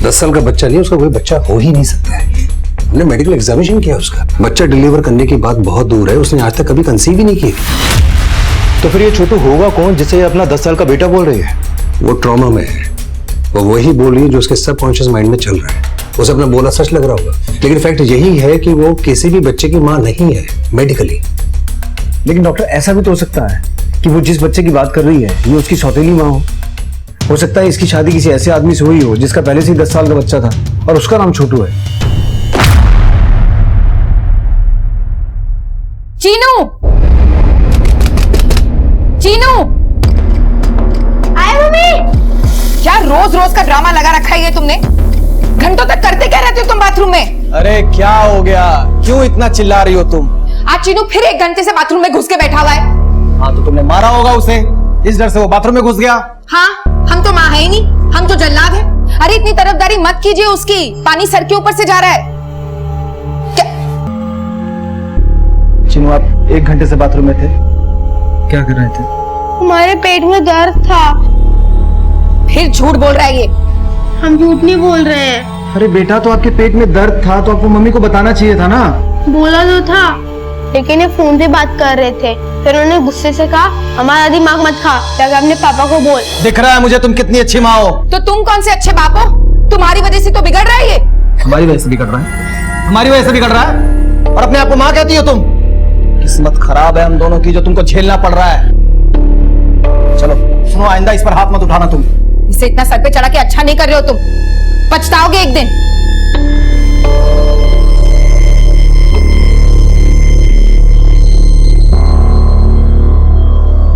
10 साल का बच्चा नहीं, उसका कोई बच्चा हो ही नहीं सकता है। हमने मेडिकल एग्जामिनेशन किया उसका, बच्चा डिलीवर करने की बात बहुत दूर है, उसने आज तक कभी कंसीव ही नहीं की। तो फिर ये छोटू होगा कौन जिसे ये अपना 10 साल का बेटा बोल रही है? वो ट्रॉमा में है, वो वही बोल रही है जो उसके सबकॉन्शियस माइंड में चल रहा है। उसे अपना बोला सच लग रहा होगा, लेकिन फैक्ट यही है कि वो किसी भी बच्चे की मां नहीं है मेडिकली। लेकिन डॉक्टर, ऐसा भी तो हो सकता है कि वो जिस बच्चे की बात कर रही है ये उसकी सौतेली मां हो सकता है इसकी शादी किसी ऐसे आदमी से हुई हो जिसका पहले से ही 10 साल का बच्चा था और उसका नाम छोटू है। चीनू, चीनू, आए मम्मी। क्या रोज रोज का ड्रामा लगा रखा है ये तुमने? घंटों तक करते क्या रहते हो तुम बाथरूम में? अरे क्या हो गया, क्यों इतना चिल्ला रही हो तुम? आज चीनू फिर 1 घंटे से बाथरूम में घुस के बैठा हुआ है। हाँ तो तुमने मारा होगा उसे, इस डर से वो बाथरूम में घुस गया। हाँ, हम तो माँ है ही नहीं, हम तो जल्लाद है। अरे इतनी तरफदारी मत कीजिए उसकी, पानी सर के ऊपर से जा रहा है। चिनू, आप 1 घंटे से बाथरूम में थे, क्या कर रहे थे? हमारे पेट में दर्द था। फिर झूठ बोल रहा है ये। हम झूठ नहीं बोल रहे हैं। अरे बेटा, तो आपके पेट में दर्द था तो आपको मम्मी को बताना चाहिए था ना। बोला तो था, लेकिन ये फोन पे बात कर रहे थे। फिर उन्होंने गुस्से से कहा हमारा दिमाग मत खा, जाकर अपने पापा को बोल। दिख रहा है मुझे तुम कितनी अच्छी माँ हो। तो तुम कौन से अच्छे बाप हो? तुम्हारी वजह से तो बिगड़ रहा है ये। हमारी वजह से बिगड़ रहा है, हमारी वजह से बिगड़ रहा है, और अपने आप को माँ कहती हो तुम। किस्मत खराब है हम दोनों की, जो तुमको झेलना पड़ रहा है। चलो सुनो, आइंदा इस पर हाथ मत उठाना तुम। इसे इतना सर पे चढ़ा के अच्छा नहीं कर रहे हो तुम, पछताओगे एक दिन।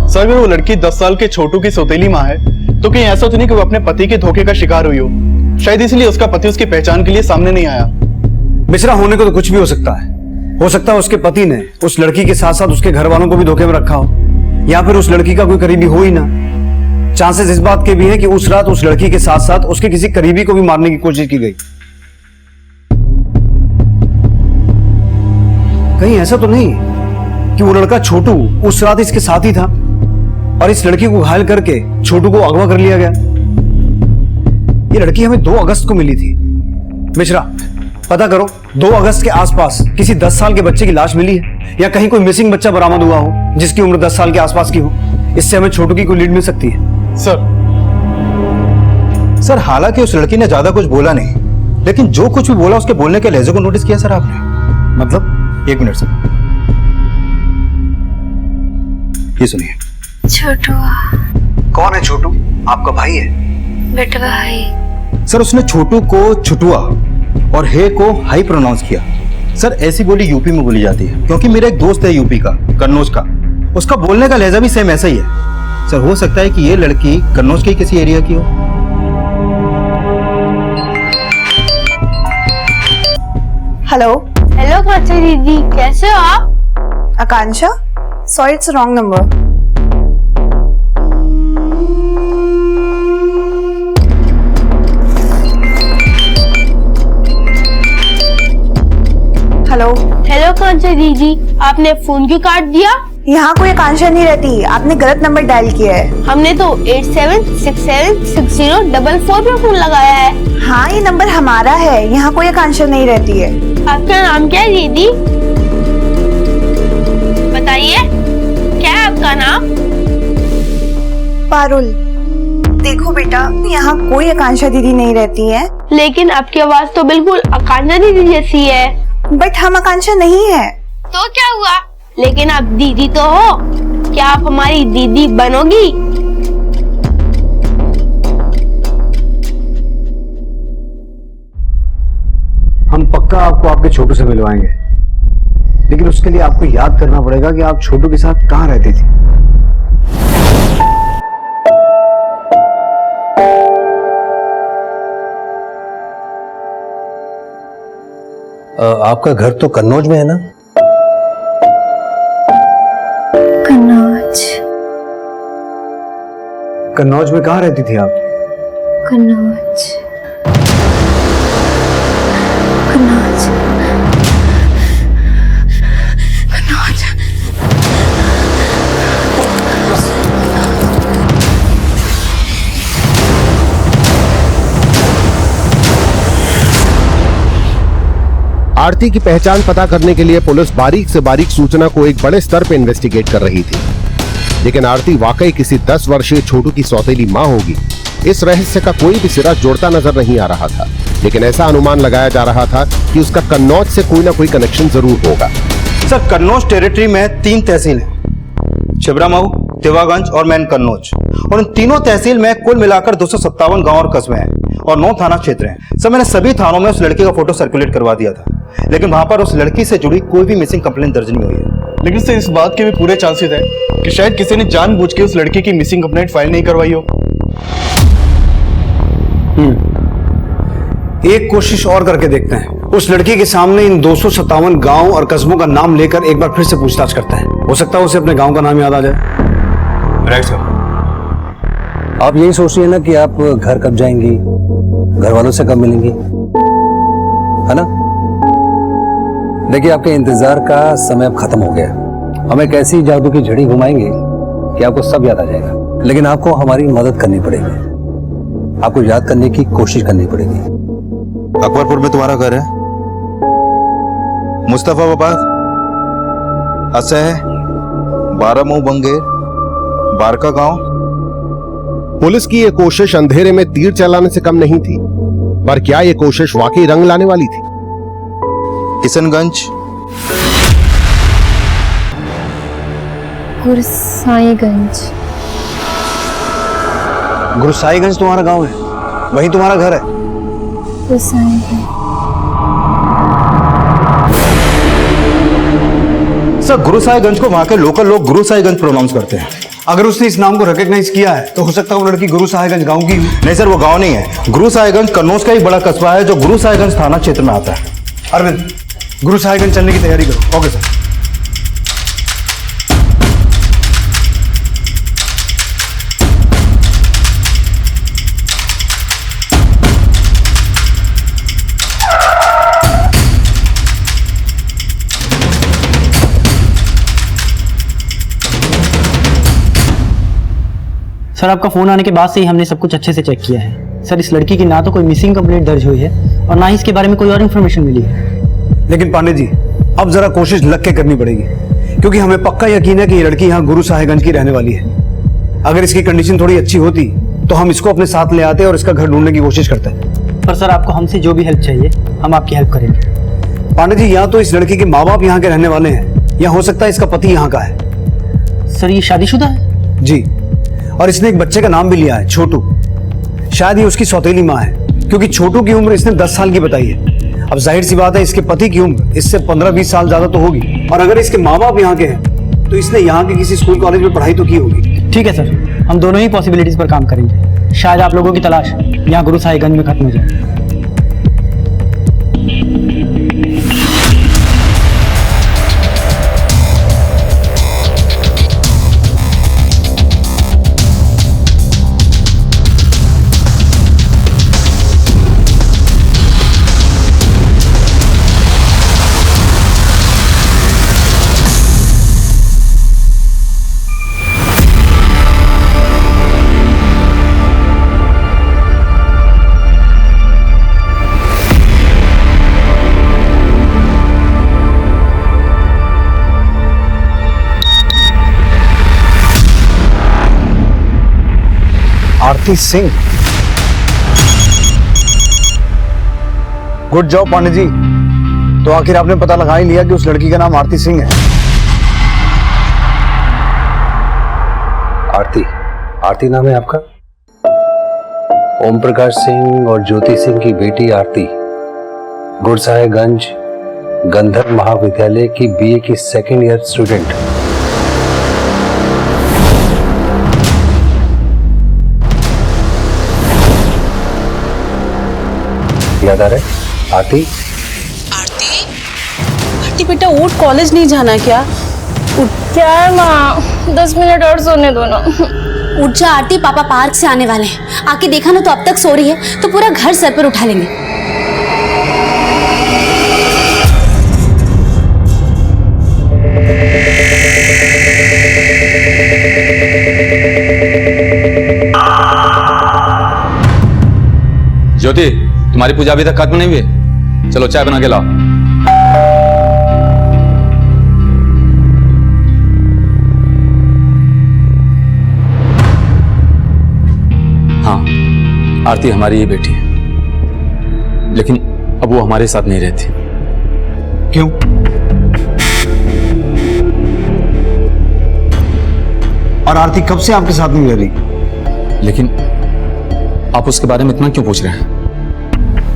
सर, अगर वो लड़की 10 साल के छोटू की सौतेली माँ है तो कहीं ऐसा तो नहीं कि वो अपने पति के धोखे का शिकार हुई हो? शायद इसलिए उसका पति उसकी पहचान के लिए सामने नहीं आया। मिश्रा, होने को तो कुछ भी हो सकता है उसके पति ने उस लड़की के साथ साथ उसके घर वालों को भी धोखे में रखा हो, या फिर उस लड़की का कोई करीबी हो ही ना। चांसेस इस बात के भी है कि उस रात उस लड़की के साथ साथ उसके किसी करीबी को भी मारने की कोशिश की गई। कहीं ऐसा तो नहीं कि वो लड़का छोटू उस रात इसके साथ ही था और इस लड़की को घायल करके छोटू को अगवा कर लिया गया। ये लड़की हमें 2 अगस्त को मिली थी। मिश्रा, पता करो 2 अगस्त के आसपास किसी 10 साल के बच्चे की लाश मिली है या कहीं कोई मिसिंग बच्चा बरामद हुआ हो जिसकी उम्र 10 साल के आसपास की हो। इससे हमें छोटू की कोई लीड मिल सकती है। सर, हालांकि उस लड़की ने ज्यादा कुछ बोला नहीं, लेकिन जो कुछ भी बोला उसके बोलने के लहजे को नोटिस किया सर आपने? मतलब 1 मिनट सर, ये सुनिए। छोटू। कौन है छोटू? आपका भाई है? बेटा भाई। सर, उसने छोटू को छुटुआ और हे को हाई प्रोनाउंस किया। सर, ऐसी बोली यूपी में बोली जाती है, क्योंकि मेरा एक दोस्त है यूपी का, कन्नौज का, उसका बोलने का लहजा भी सेम ऐसा ही है। सर, हो सकता है कि ये लड़की कन्नौज के किसी एरिया की हो। हेलो। हेलो कांचा दीदी, कैसे हो आप? Akanksha, sorry it's wrong number. Hello. Hello Kancha दीदी, आपने फोन क्यों काट दिया? यहाँ कोई आकांक्षा नहीं रहती, आपने गलत नंबर डायल किया है। हमने तो 87676044 पे फोन लगाया है। हाँ, ये नंबर हमारा है, यहाँ कोई आकांक्षा नहीं रहती है। आपका नाम क्या है दीदी? बताइए, क्या है आपका नाम? पारुल। देखो बेटा, यहाँ कोई आकांक्षा दीदी नहीं रहती है। लेकिन आपकी आवाज तो बिल्कुल आकांक्षा दीदी जैसी है। बट हम आकांक्षा नहीं है। तो क्या हुआ? लेकिन आप दीदी तो हो, क्या आप हमारी दीदी बनोगी? हम पक्का आपको आपके छोटू से मिलवाएंगे, लेकिन उसके लिए आपको याद करना पड़ेगा कि आप छोटू के साथ कहाँ रहती थी। आपका घर तो कन्नौज में है ना? कन्नौज। कन्नौज में कहाँ रहती थी आप? कन्नौज। कन्नौज। कन्नौज। आरती की पहचान पता करने के लिए पुलिस बारीक से बारीक सूचना को एक बड़े स्तर पर इन्वेस्टिगेट कर रही थी, लेकिन आरती वाकई किसी 10 वर्षीय छोटू की सौतेली मां होगी, इस रहस्य का कोई भी सिरा जुड़ता नजर नहीं आ रहा था। लेकिन ऐसा अनुमान लगाया जा रहा था कि उसका कन्नौज से कोई ना कोई कनेक्शन जरूर होगा। सर, कन्नौज टेरिटरी में 3 तहसील हैं, छिबरामऊ, तिवागंज और मैन कन्नौज, और इन तीनों तहसील में कुल मिलाकर 257 गांव और कस्बे हैं और 9 थाना क्षेत्र हैं। सर, मैंने सभी थानों में उस लड़की का फोटो सर्कुलेट करवा दिया था, लेकिन वहां पर उस लड़की से जुड़ी कोई भी मिसिंग कंप्लेंट दर्ज नहीं हुई है। लेकिन सर, इस बात के भी पूरे चांसेस है कि शायद किसी ने जानबूझ के उस लड़की की मिसिंग कंप्लेंट फाइल नहीं करवाई हो। एक कोशिश और करके देखते हैं। उस लड़की के सामने इन 257 गांव और कस्बों का नाम लेकर एक बार फिर से पूछताछ करते हैं। हो सकता है उसे अपने गांव का नाम याद आ जाए। Right sir. आप यही सोच रही है ना कि आप घर कब जाएंगी, घर वालों से कब मिलेंगी, है ना? देखिए, आपके इंतजार का समय अब खत्म हो गया। हम एक ऐसी जादू की झड़ी घुमाएंगे कि आपको सब याद आ जाएगा। लेकिन आपको हमारी मदद करनी पड़ेगी, आपको याद करने की कोशिश करनी पड़ेगी। अकबरपुर में तुम्हारा घर है? मुस्तफा बाबा असे है, 12 मुंह बंगेर, बारका गांव। पुलिस की ये कोशिश अंधेरे में तीर चलाने से कम नहीं थी, पर क्या ये कोशिश वाकई रंग लाने वाली थी? किशनगंज, गुरसाईगंज। गुरसाईगंज तुम्हारा गांव है, वही तुम्हारा घर है? गुरसाईगंज। सर, गुरुसाईगंज को वहां के लोकल लोग गुरुसाईगंज प्रोनाउंस करते हैं। अगर उसने इस नाम को रिकॉग्नाइज किया है तो हो सकता है वो लड़की गुरुसाईगंज गांव की हो। नहीं सर, वो गांव नहीं है। गुरुसाईगंज कन्नौज का एक बड़ा कस्बा है जो गुरुसाईगंज थाना क्षेत्र में आता है। अरविंद, गुरुसाईगंज चलने की तैयारी करो। Okay sir. सर, आपका फोन आने के बाद से ही हमने सब कुछ अच्छे से चेक किया है। सर, इस लड़की की ना तो कोई मिसिंग कंप्लेंट दर्ज हुई है और ना ही इसके बारे में कोई और इन्फॉर्मेशन मिली है। लेकिन पांडे जी, अब जरा कोशिश लग के करनी पड़ेगी, क्योंकि हमें पक्का यकीन है कि ये लड़की यहाँ गुरुसाईगंज की रहने वाली है। अगर इसकी कंडीशन थोड़ी अच्छी होती तो हम इसको अपने साथ ले आते और इसका घर ढूंढने की कोशिश करते। पर सर, आपको हमसे जो भी हेल्प चाहिए हम आपकी हेल्प करेंगे। पांडे जी, यहाँ तो इस लड़की के माँ बाप यहाँ के रहने वाले हैं, या हो सकता है इसका पति यहाँ का है। सर, ये शादीशुदा है? जी, और इसने एक बच्चे का नाम भी लिया है, छोटू। शायद ये उसकी सौतेली माँ है, क्योंकि छोटू की उम्र इसने 10 साल की बताई है। अब जाहिर सी बात है, इसके पति की उम्र इससे 15-20 साल ज्यादा तो होगी। और अगर इसके माँ बाप यहाँ के हैं तो इसने यहाँ के किसी स्कूल कॉलेज में पढ़ाई तो की होगी। ठीक है सर, हम दोनों ही पॉसिबिलिटीज पर काम करेंगे। शायद आप लोगों की तलाश यहाँ गुरुसाईगंज में खत्म हो जाए। आरती सिंह। Good job Pandey ji. तो आखिर आपने पता लगा ही लिया कि उस लड़की का नाम आरती सिंह है। आरती? आरती नाम है आपका? ओम प्रकाश सिंह और ज्योति सिंह की बेटी आरती गुरसाईगंज गंधर्व महाविद्यालय की बीए की सेकेंड ईयर स्टूडेंट। याद आ रहा है? आरती? आरती बेटा, उठ, कॉलेज नहीं जाना क्या? क्या है माँ, 10 मिनट और सोने दो ना। उठ जा आरती, पापा पार्क से आने वाले हैं। आके देखा ना तो अब तक सो रही है, तो पूरा घर सर पर उठा लेंगे। ज्योति, तुम्हारी पूजा अभी तक खत्म नहीं हुई? चलो चाय बना के लाओ। हाँ, आरती हमारी ही बेटी है, लेकिन अब वो हमारे साथ नहीं रहती। क्यों? और आरती कब से आपके साथ नहीं रह रही? लेकिन आप उसके बारे में इतना क्यों पूछ रहे हैं?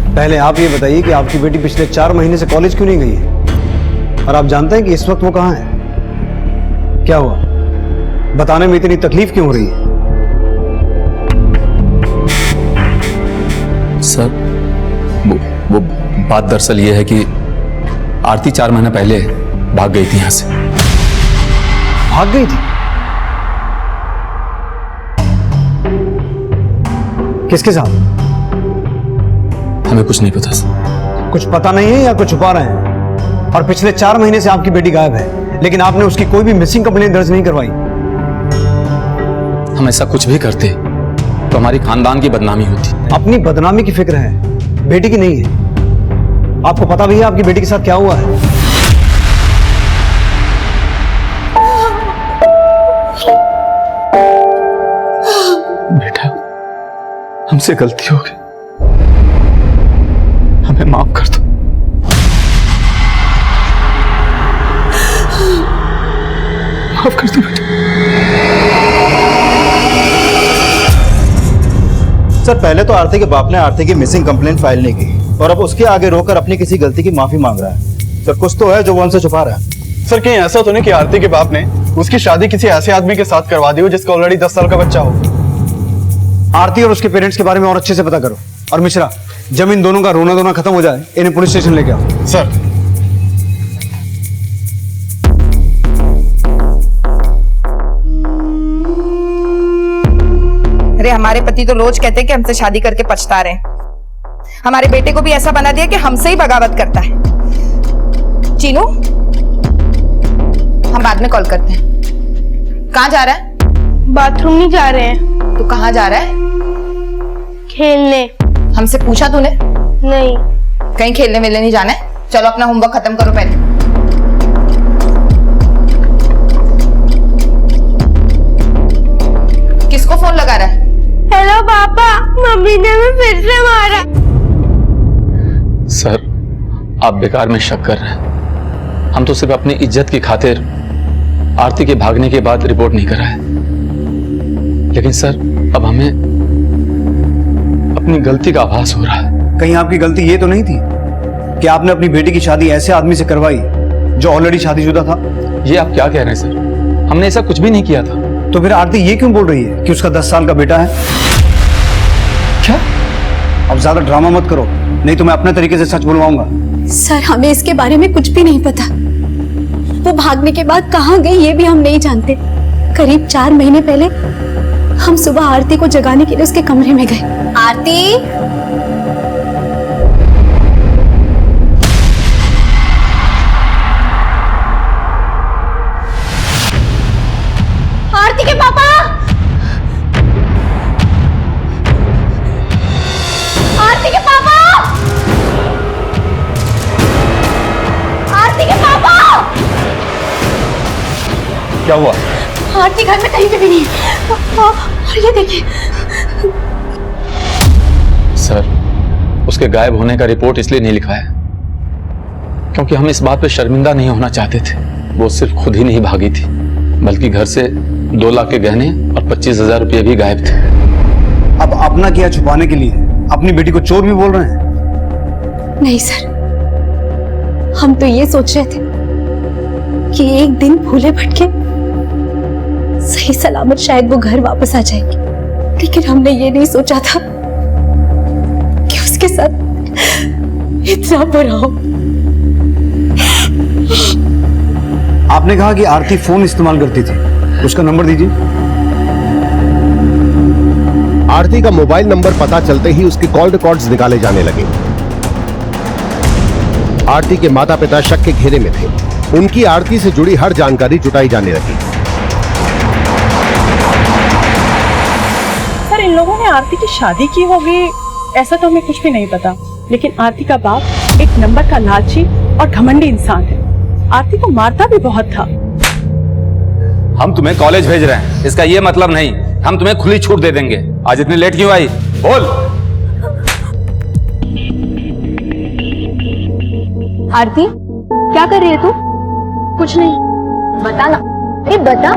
पहले आप ये बताइए कि आपकी बेटी पिछले 4 महीने से कॉलेज क्यों नहीं गई है? और आप जानते हैं कि इस वक्त वो कहाँ है? क्या हुआ? बताने में इतनी तकलीफ क्यों हो रही है? सर, वो बात दरअसल ये है कि आरती 4 महीना पहले भाग गई थी यहां से। भाग गई थी? किसके साथ? हमें कुछ नहीं पता सर। कुछ पता नहीं है या कुछ छुपा रहे हैं? और पिछले 4 महीने से आपकी बेटी गायब है, लेकिन आपने उसकी कोई भी मिसिंग कंप्लेंट दर्ज नहीं करवाई। हम ऐसा कुछ भी करते तो हमारी खानदान की बदनामी होती। अपनी बदनामी की फिक्र है, बेटी की नहीं है। आपको पता भी है आपकी बेटी के साथ क्या हुआ है? बेटा, हमसे गलती हो गई, हमें माफ कर दो। माफ कर दो बेटा। सर, पहले तो आरती के बाप ने आरती की मिसिंग कंप्लेंट फाइल नहीं की और अब उसके आगे रोकर अपनी किसी गलती की माफी मांग रहा है। सर, कुछ तो है जो वो हमसे छुपा रहा है। सर, कहीं ऐसा तो नहीं कि आरती के बाप ने उसकी शादी किसी ऐसे आदमी के साथ करवा दी हो जिसका ऑलरेडी 10 साल का बच्चा हो? आरती और उसके पेरेंट्स के बारे में और अच्छे से पता करो। और मिश्रा, जब इन दोनों का रोना धोना खत्म हो जाए, इन्हें पुलिस स्टेशन लेके आओ। सर। अरे हमारे पति तो रोज कहते हैं कि हमसे शादी करके पछता रहे हैं। हमारे बेटे को भी ऐसा बना दिया कि हमसे ही बगावत करता है। चीनू, हम बाद में कॉल करते हैं। कहाँ जा रहा है? बाथरूम नहीं जा रहे हैं। तू कहाँ जा रहा है? खेलने। हमसे पूछा तूने? नहीं। कहीं खेलने वेलने नहीं जाना है? चलो अपना होमवर्क खत्म करो पहले। किसको फोन लगा रहा है? हेलो पापा, मम्मी ने हमें फिर से मारा। सर, आप बेकार में शक कर रहे हैं। हम तो सिर्फ अपनी इज्जत की खातिर आरती के भागने के बाद रिपोर्ट नहीं करा है। लेकिन सर, अब हमें अपनी गलती का आभास हो रहा है। कहीं आपकी गलती ये तो नहीं थी कि आपने अपनी बेटी की शादी ऐसे आदमी से करवाई जो ऑलरेडी शादीशुदा था? ये आप क्या कह रहे हैं सर? हमने ऐसा कुछ भी नहीं किया था। तो फिर आरती ये क्यों बोल रही है कि उसका 10 साल का बेटा है? क्या? अब ज्यादा ड्रामा मत करो, नहीं तो मैं अपने तरीके से सच बुलवाऊंगा। सर, हमें इसके बारे में कुछ भी नहीं पता। वो भागने के बाद कहाँ गई ये भी हम नहीं जानते। करीब 4 महीने पहले हम सुबह आरती को जगाने के लिए उसके कमरे में गए। आरती, आरती के पापा, आरती के पापा, आरती के पापा। क्या हुआ? आरती घर में कहीं पे भी नहीं है। और ये देखिए सर, उसके गायब होने का रिपोर्ट इसलिए नहीं लिखा है क्योंकि हम इस बात पे शर्मिंदा नहीं होना चाहते थे। वो सिर्फ खुद ही नहीं भागी थी, बल्कि घर से 2 लाख के गहने और 25,000 रुपये भी गायब थे। अब अपना किया छुपाने के लिए अपनी बेटी को चोर भी बोल रहे हैं? नहीं सर, हम तो ये सोच रहे थे कि एक दिन भूले भटके सही सलामत शायद वो घर वापस आ जाएगी, लेकिन हमने ये नहीं सोचा था कि उसके साथ इतना बुरा हो। आपने कहा कि आरती फोन इस्तेमाल करती थी, उसका नंबर दीजिए। आरती का मोबाइल नंबर पता चलते ही उसके कॉल रिकॉर्ड्स निकाले जाने लगे। आरती के माता पिता शक के घेरे में थे। उनकी आरती से जुड़ी हर जानकारी जुटाई जाने लगी। सर, इन लोगों ने आरती की शादी की होगी ऐसा तो हमें कुछ भी नहीं पता, लेकिन आरती का बाप एक नंबर का लालची और घमंडी इंसान है। आरती को मारता भी बहुत था। हम तुम्हें कॉलेज भेज रहे हैं, इसका ये मतलब नहीं हम तुम्हें खुली छूट दे देंगे। आज इतनी लेट क्यों आई? बोल। आरती, क्या कर रही है तू? कुछ नहीं। बता ना। अरे बता।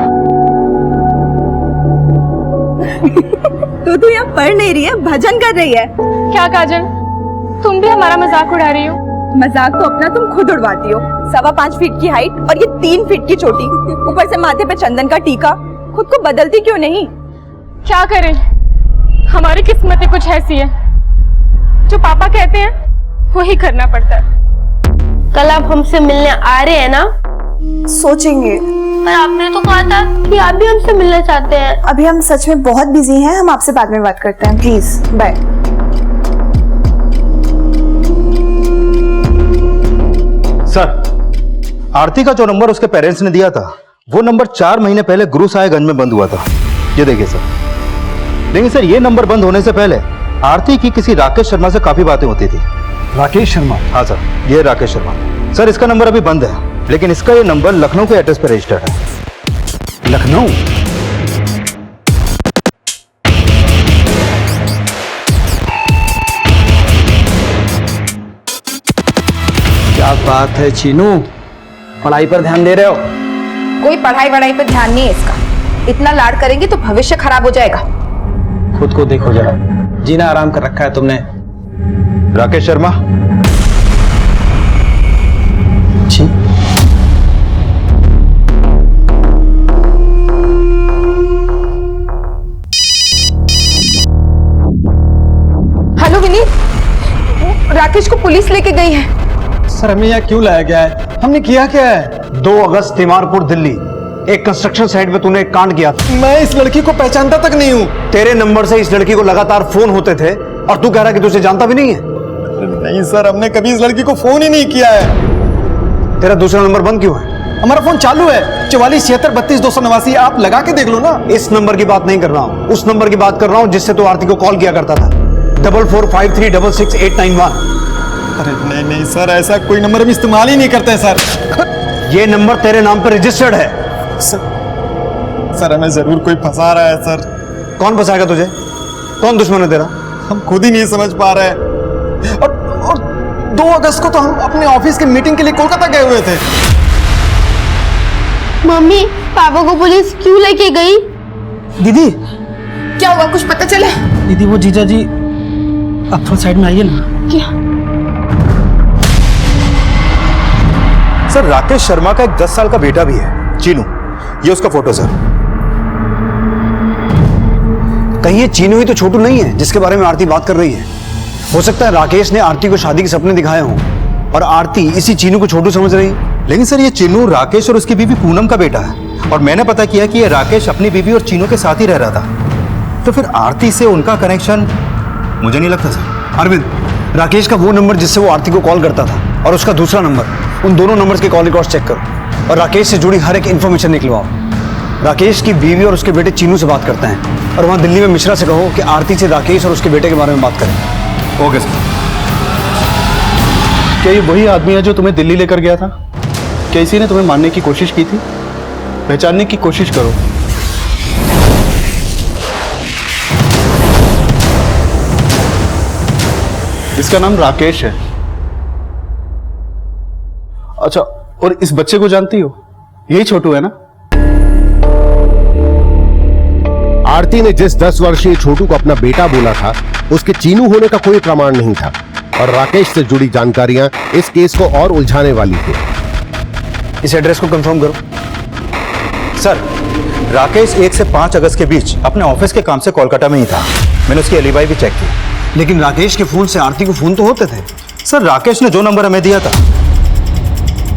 तू यहाँ पढ़ नहीं रही है, भजन कर रही है। क्या काजल, तुम भी हमारा मजाक उड़ा रही हो? मजाक तो अपना तुम खुद उड़वाती हो। 5.25 फीट की हाइट और ये 3 फीट की चोटी, ऊपर से माथे पे चंदन का टीका। खुद को बदलती क्यों नहीं? क्या करें, हमारी किस्मत कुछ ऐसी है। जो पापा कहते हैं वही करना पड़ता है। कल आप हमसे मिलने आ रहे हैं ना? सोचेंगे। पर आपने तो कहा था कि आप भी हमसे मिलना चाहते हैं। अभी हम सच में बहुत बिजी हैं, हम आपसे बाद में बात करते हैं, प्लीज बाय। सर, आरती का जो नंबर उसके पेरेंट्स ने दिया था वो नंबर 4 महीने पहले गुरु साहेबगंज में बंद हुआ था। ये देखिए सर। लेकिन सर ये नंबर बंद होने से पहले आरती की किसी राकेश शर्मा से काफी बातें होती थी। राकेश शर्मा? हाँ सर, ये राकेश शर्मा। सर इसका नंबर अभी बंद है, लेकिन इसका ये नंबर लखनऊ के एड्रेस पर रजिस्टर्ड है। लखनऊ? क्या बात है चीनू, पढ़ाई पर ध्यान दे रहे हो? कोई पढ़ाई वढ़ाई पे ध्यान नहीं है इसका। इतना लाड करेंगे तो भविष्य खराब हो जाएगा। खुद को देखो जरा, जीना आराम कर रखा है तुमने। राकेश शर्मा? जी। हेलो विनीत, राकेश को पुलिस लेके गई है। सर हमें यहाँ क्यों लाया गया है? हमने किया क्या है? 2 अगस्त तिमारपुर दिल्ली, एक कंस्ट्रक्शन साइट पे तूने एक कांड किया था। मैं इस लड़की को पहचानता तक नहीं हूँ। तेरे नंबर से इस लड़की को लगातार फोन होते थे और तू कह रहा कि तू उसे जानता भी नहीं है। नहीं सर, हमने कभी इस लड़की को फोन ही नहीं किया है। तेरा दूसरा नंबर बंद क्यों है? हमारा फोन चालू है, 44763289। आप लगा के देख लो ना। इस नंबर की बात नहीं कर रहा हूँ, उस नंबर की बात कर रहा हूँ जिससे तू आरती को कॉल किया करता था, 4453666891। अरे नहीं नहीं सर, ऐसा कोई नंबर हम इस्तेमाल ही नहीं करते हैं सर। ये नंबर तेरे नाम पर रजिस्टर्ड है। सर हमें जरूर कोई फंसा रहा है सर। कौन फंसाएगा तुझे? कौन दुश्मन है तेरा? हम खुद ही नहीं समझ पा रहे हैं। और 2 अगस्त को तो हम अपने ऑफिस की मीटिंग के लिए कोलकाता गए हुए थे। मम्मी, पापा को पुलिस क्यों लेके गई? दीदी क्या हुआ, कुछ पता चला? दीदी वो जीजा जी, आप थोड़ा साइड में आइए ना। क्या? सर राकेश शर्मा का एक 10 साल का बेटा भी है, चीनू। ये उसका फोटो सर। कहीं ये चीनू ही तो छोटू नहीं है जिसके बारे में आरती बात कर रही है? हो सकता है राकेश ने आरती को शादी के सपने दिखाए हों और आरती इसी चीनू को छोटू समझ रही है। लेकिन सर ये चीनू राकेश और उसकी बीवी पूनम का बेटा है, और मैंने पता किया कि ये राकेश अपनी बीवी और चीनू के साथ ही रह रहा था। तो फिर आरती से उनका कनेक्शन मुझे नहीं लगता सर। अरविंद, राकेश का वो नंबर जिससे वो आरती को कॉल करता था और उसका दूसरा नंबर, उन दोनों नंबर्स के कॉल रिकॉर्ड्स चेक करो और राकेश से जुड़ी हर एक इन्फॉर्मेशन निकलवाओ। राकेश की बीवी और उसके बेटे चीनू से बात करते हैं और वहां दिल्ली में मिश्रा से कहो कि आरती से राकेश और उसके बेटे के बारे में बात करें। Okay sir. क्या ये वही आदमी है जो तुम्हें दिल्ली लेकर गया था? क्या इसी ने तुम्हें मारने की कोशिश की थी? पहचानने की कोशिश करो। इसका नाम राकेश है। अच्छा, और इस बच्चे को जानती हो? यही छोटू है ना? आरती ने जिस 10 वर्षीय छोटू को अपना बेटा बोला था, उसके चीनू होने का कोई प्रमाण नहीं था, और राकेश से जुड़ी जानकारियां इस केस को और उलझाने वाली थी। इस एड्रेस को कंफर्म करो। सर राकेश 1 से 5 अगस्त के बीच अपने ऑफिस के काम से कोलकाता में ही था। मैंने उसकी एलिबाई भी चेक की। लेकिन राकेश के फोन से आरती को फोन तो होते थे। सर राकेश ने जो नंबर हमें दिया था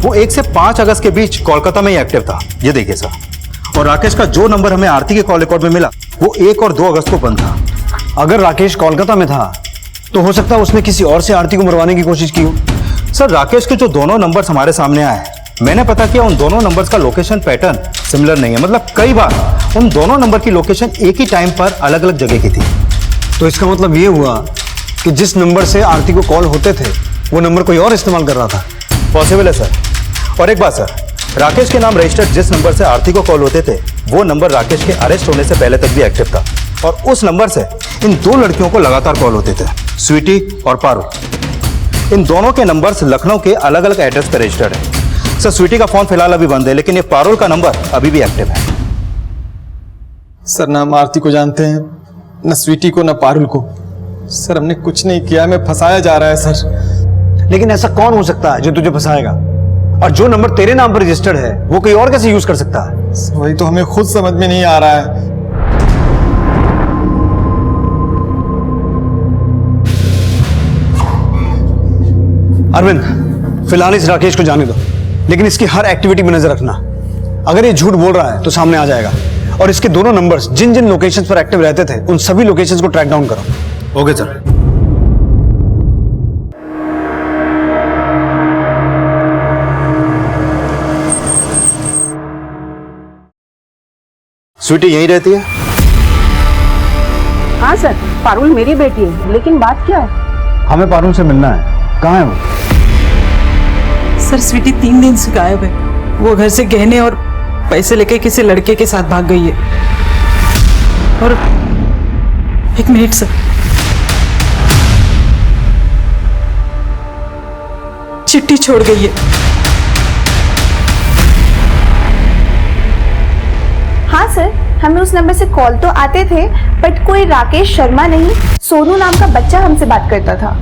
वो 1 से 5 अगस्त के बीच कोलकाता में ही एक्टिव था। ये देखिए सर। और राकेश का जो नंबर हमें आरती के कॉल रिकॉर्ड में मिला वो 1 और 2 अगस्त को बंद था। अगर राकेश कोलकाता में था तो हो सकता है उसने किसी और से आरती को मरवाने की कोशिश की हो। सर राकेश के जो दोनों नंबर्स हमारे सामने आए, मैंने पता किया उन दोनों नंबर्स का लोकेशन पैटर्न सिमिलर नहीं है। मतलब कई बार उन दोनों नंबर की लोकेशन एक ही टाइम पर अलग अलग जगह की थी। तो इसका मतलब ये हुआ कि जिस नंबर से आरती को कॉल होते थे वो नंबर कोई और इस्तेमाल कर रहा था। पॉसिबल है सर। और एक बात सर, राकेश के नाम रजिस्टर्ड जिस नंबर से आरती को कॉल होते थे वो नंबर राकेश के अरेस्ट होने से पहले तक भी एक्टिव था, और उस नंबर से इन 2 लड़कियों को लगातार कॉल होते थे, स्वीटी और पारुल। इन दोनों के नंबर्स लखनऊ के अलग अलग एड्रेस पर रजिस्टर्ड है। सर स्वीटी का फोन फिलहाल अभी बंद है, लेकिन ये पारुल का नंबर अभी भी एक्टिव है। सर ना हम आरती को जानते हैं, न स्वीटी को, न पारुल को। सर हमने कुछ नहीं किया, हमें फंसाया जा रहा है सर। लेकिन ऐसा कौन हो सकता है जो तुझे फंसाएगा? और जो नंबर तेरे नाम पर रजिस्टर्ड है वो कोई और कैसे यूज कर सकता है? वही तो हमें खुद समझ में नहीं आ रहा है। अरविंद, फिलहाल इस राकेश को जाने दो, लेकिन इसकी हर एक्टिविटी में नजर रखना। अगर ये झूठ बोल रहा है तो सामने आ जाएगा। और इसके दोनों नंबर्स जिन जिन लोकेशंस पर एक्टिव रहते थे उन सभी लोकेशंस को ट्रैक डाउन करो। Okay sir. स्वीटी यहीं रहती है? हाँ सर, पारुल मेरी बेटी है, लेकिन बात क्या है? हमें पारुल से मिलना है। कहाँ है वो? सर स्वीटी 3 दिन से गायब है। वो घर से गहने और पैसे लेके किसी लड़के के साथ भाग गई है। और 1 मिनट सर, चिट्ठी छोड़ गई है। हाँ सर, हमें उस नंबर से कॉल तो आते थे, बट कोई राकेश शर्मा नहीं, सोनू नाम का बच्चा हमसे बात करता था।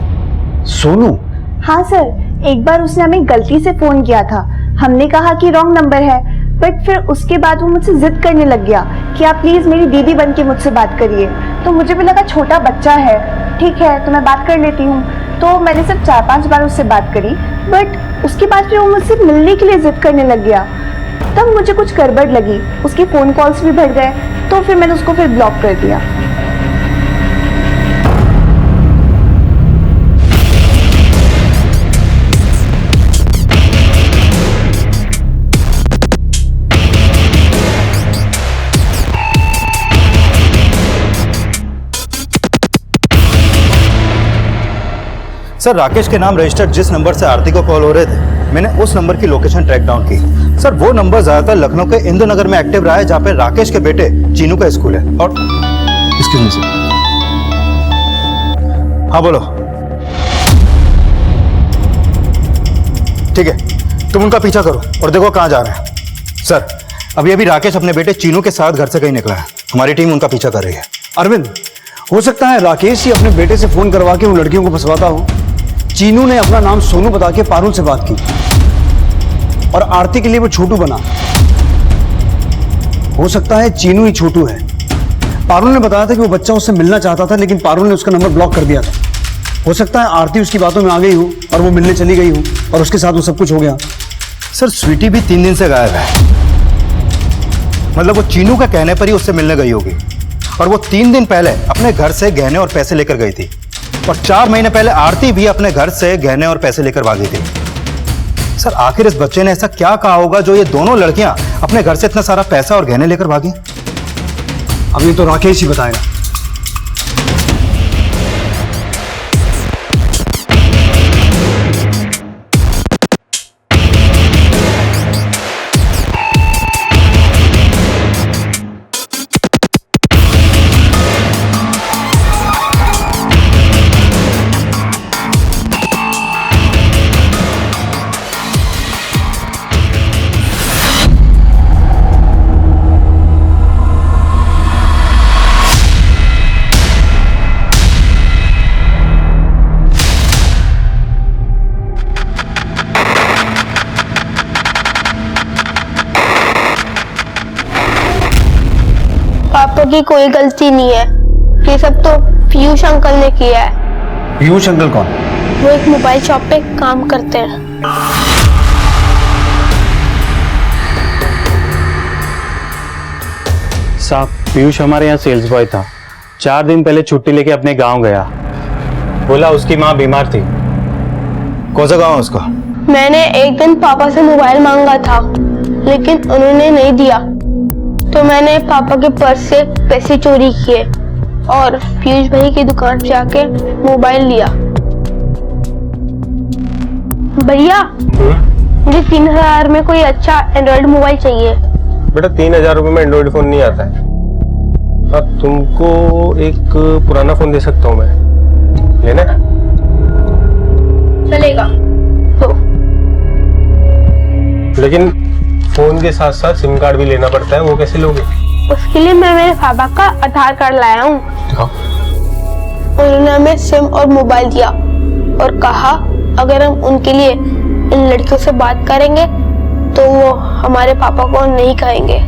सोनू? हाँ सर, एक बार उसने हमें गलती से फोन किया था। हमने कहा कि रॉन्ग नंबर है, बट फिर उसके बाद वो मुझसे जिद करने लग गया कि आप प्लीज मेरी दीदी बन के मुझसे बात करिए। तो मुझे भी लगा छोटा बच्चा है, ठीक है तो मैं बात कर लेती हूँ। तो मैंने सिर्फ 4-5 बार उससे बात करी, बट उसके बाद फिर वो मुझसे मिलने के लिए जिद करने लग गया। तब मुझे कुछ गड़बड़ लगी, उसके फोन कॉल्स भी बढ़ गए, तो फिर मैंने उसको फिर ब्लॉक कर दिया। सर राकेश के नाम रजिस्टर्ड जिस नंबर से आरती को कॉल हो रहे थे, मैंने उस नंबर की लोकेशन ट्रैक डाउन की। सर वो नंबर ज्यादातर लखनऊ के इंदु नगर में एक्टिव रहा है, जहाँ पे राकेश के बेटे चीनू का स्कूल है। और इसकी वजह से। हाँ बोलो। ठीक है, तुम उनका पीछा करो और देखो कहाँ जा रहे हैं। सर अभी अभी राकेश अपने बेटे चीनू के साथ घर से कहीं निकला है, हमारी टीम उनका पीछा कर रही है। अरविंद, हो सकता है राकेश ही अपने बेटे से फोन करवा के उन लड़कियों को फंसवाता हो। चीनू ने अपना नाम सोनू बता के पारुल से बात की और आरती के लिए वो छोटू बना। हो सकता है चीनू ही छोटू है। पारुल ने बताया था कि वो बच्चा उससे मिलना चाहता था, लेकिन पारुल ने उसका नंबर ब्लॉक कर दिया था। हो सकता है आरती उसकी बातों में आ गई हो और वो मिलने चली गई हो और उसके साथ वो सब कुछ हो गया। सर स्वीटी भी 3 दिन से गायब है, मतलब वो चीनू का कहने पर ही उससे मिलने गई होगी। और वो 3 दिन पहले अपने घर से गहने और पैसे लेकर गई थी, और 4 महीने पहले आरती भी अपने घर से गहने और पैसे लेकर भागी थी। सर आखिर इस बच्चे ने ऐसा क्या कहा होगा जो ये दोनों लड़कियां अपने घर से इतना सारा पैसा और गहने लेकर भागी? अब ये तो राकेश ही बताएगा। पापा की कोई गलती नहीं है, ये सब तो पीयूष अंकल ने किया है। पीयूष अंकल कौन? वो एक मोबाइल शॉप पे काम करते हैं। साहब पीयूष हमारे यहाँ सेल्स बॉय था। 4 दिन पहले छुट्टी लेके अपने गांव गया, बोला उसकी माँ बीमार थी। कौन सा गांव है उसका? मैंने एक दिन पापा से मोबाइल मांगा था, लेकिन उन्होंने नहीं दिया, तो मैंने पापा के पर्स से पैसे चोरी किए और पीयूष भाई की दुकान पे आके मोबाइल लिया। भैया मुझे 3000 में कोई अच्छा एंड्रॉइड मोबाइल चाहिए। बेटा 3000 रुपए में एंड्रॉइड फोन नहीं आता है। अब तुमको एक पुराना फोन दे सकता हूँ मैं, लेना है? चलेगा तो। लेकिन फोन के साथ साथ सिम कार्ड भी लेना पड़ता है, वो कैसे लोगे? उसके लिए मैं मेरे पापा का आधार कार्ड लाया हूँ। उन्होंने हमें सिम और मोबाइल दिया और कहा अगर हम उनके लिए इन लड़कियों से बात करेंगे तो वो हमारे पापा को नहीं कहेंगे।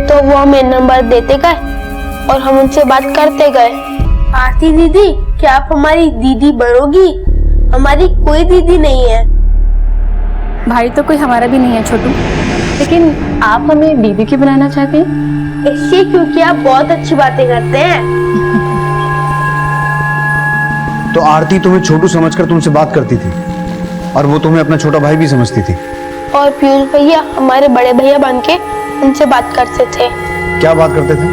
तो वो हमें नंबर देते गए और हम उनसे बात करते गए। आरती दीदी, क्या आप हमारी दीदी बनोगी? हमारी कोई दीदी नहीं है। भाई तो कोई हमारा भी नहीं है छोटू, लेकिन आप हमें दीदी की बनाना चाहते हैं? इसलिए क्योंकि आप बहुत अच्छी बातें करते हैं। तो आरती तुम्हें छोटू समझकर तुमसे बात करती थी और वो तुम्हें अपना छोटा भाई भी समझती थी। और पीयूष भैया हमारे बड़े भैया बन के उनसे बात करते थे। क्या बात करते थे?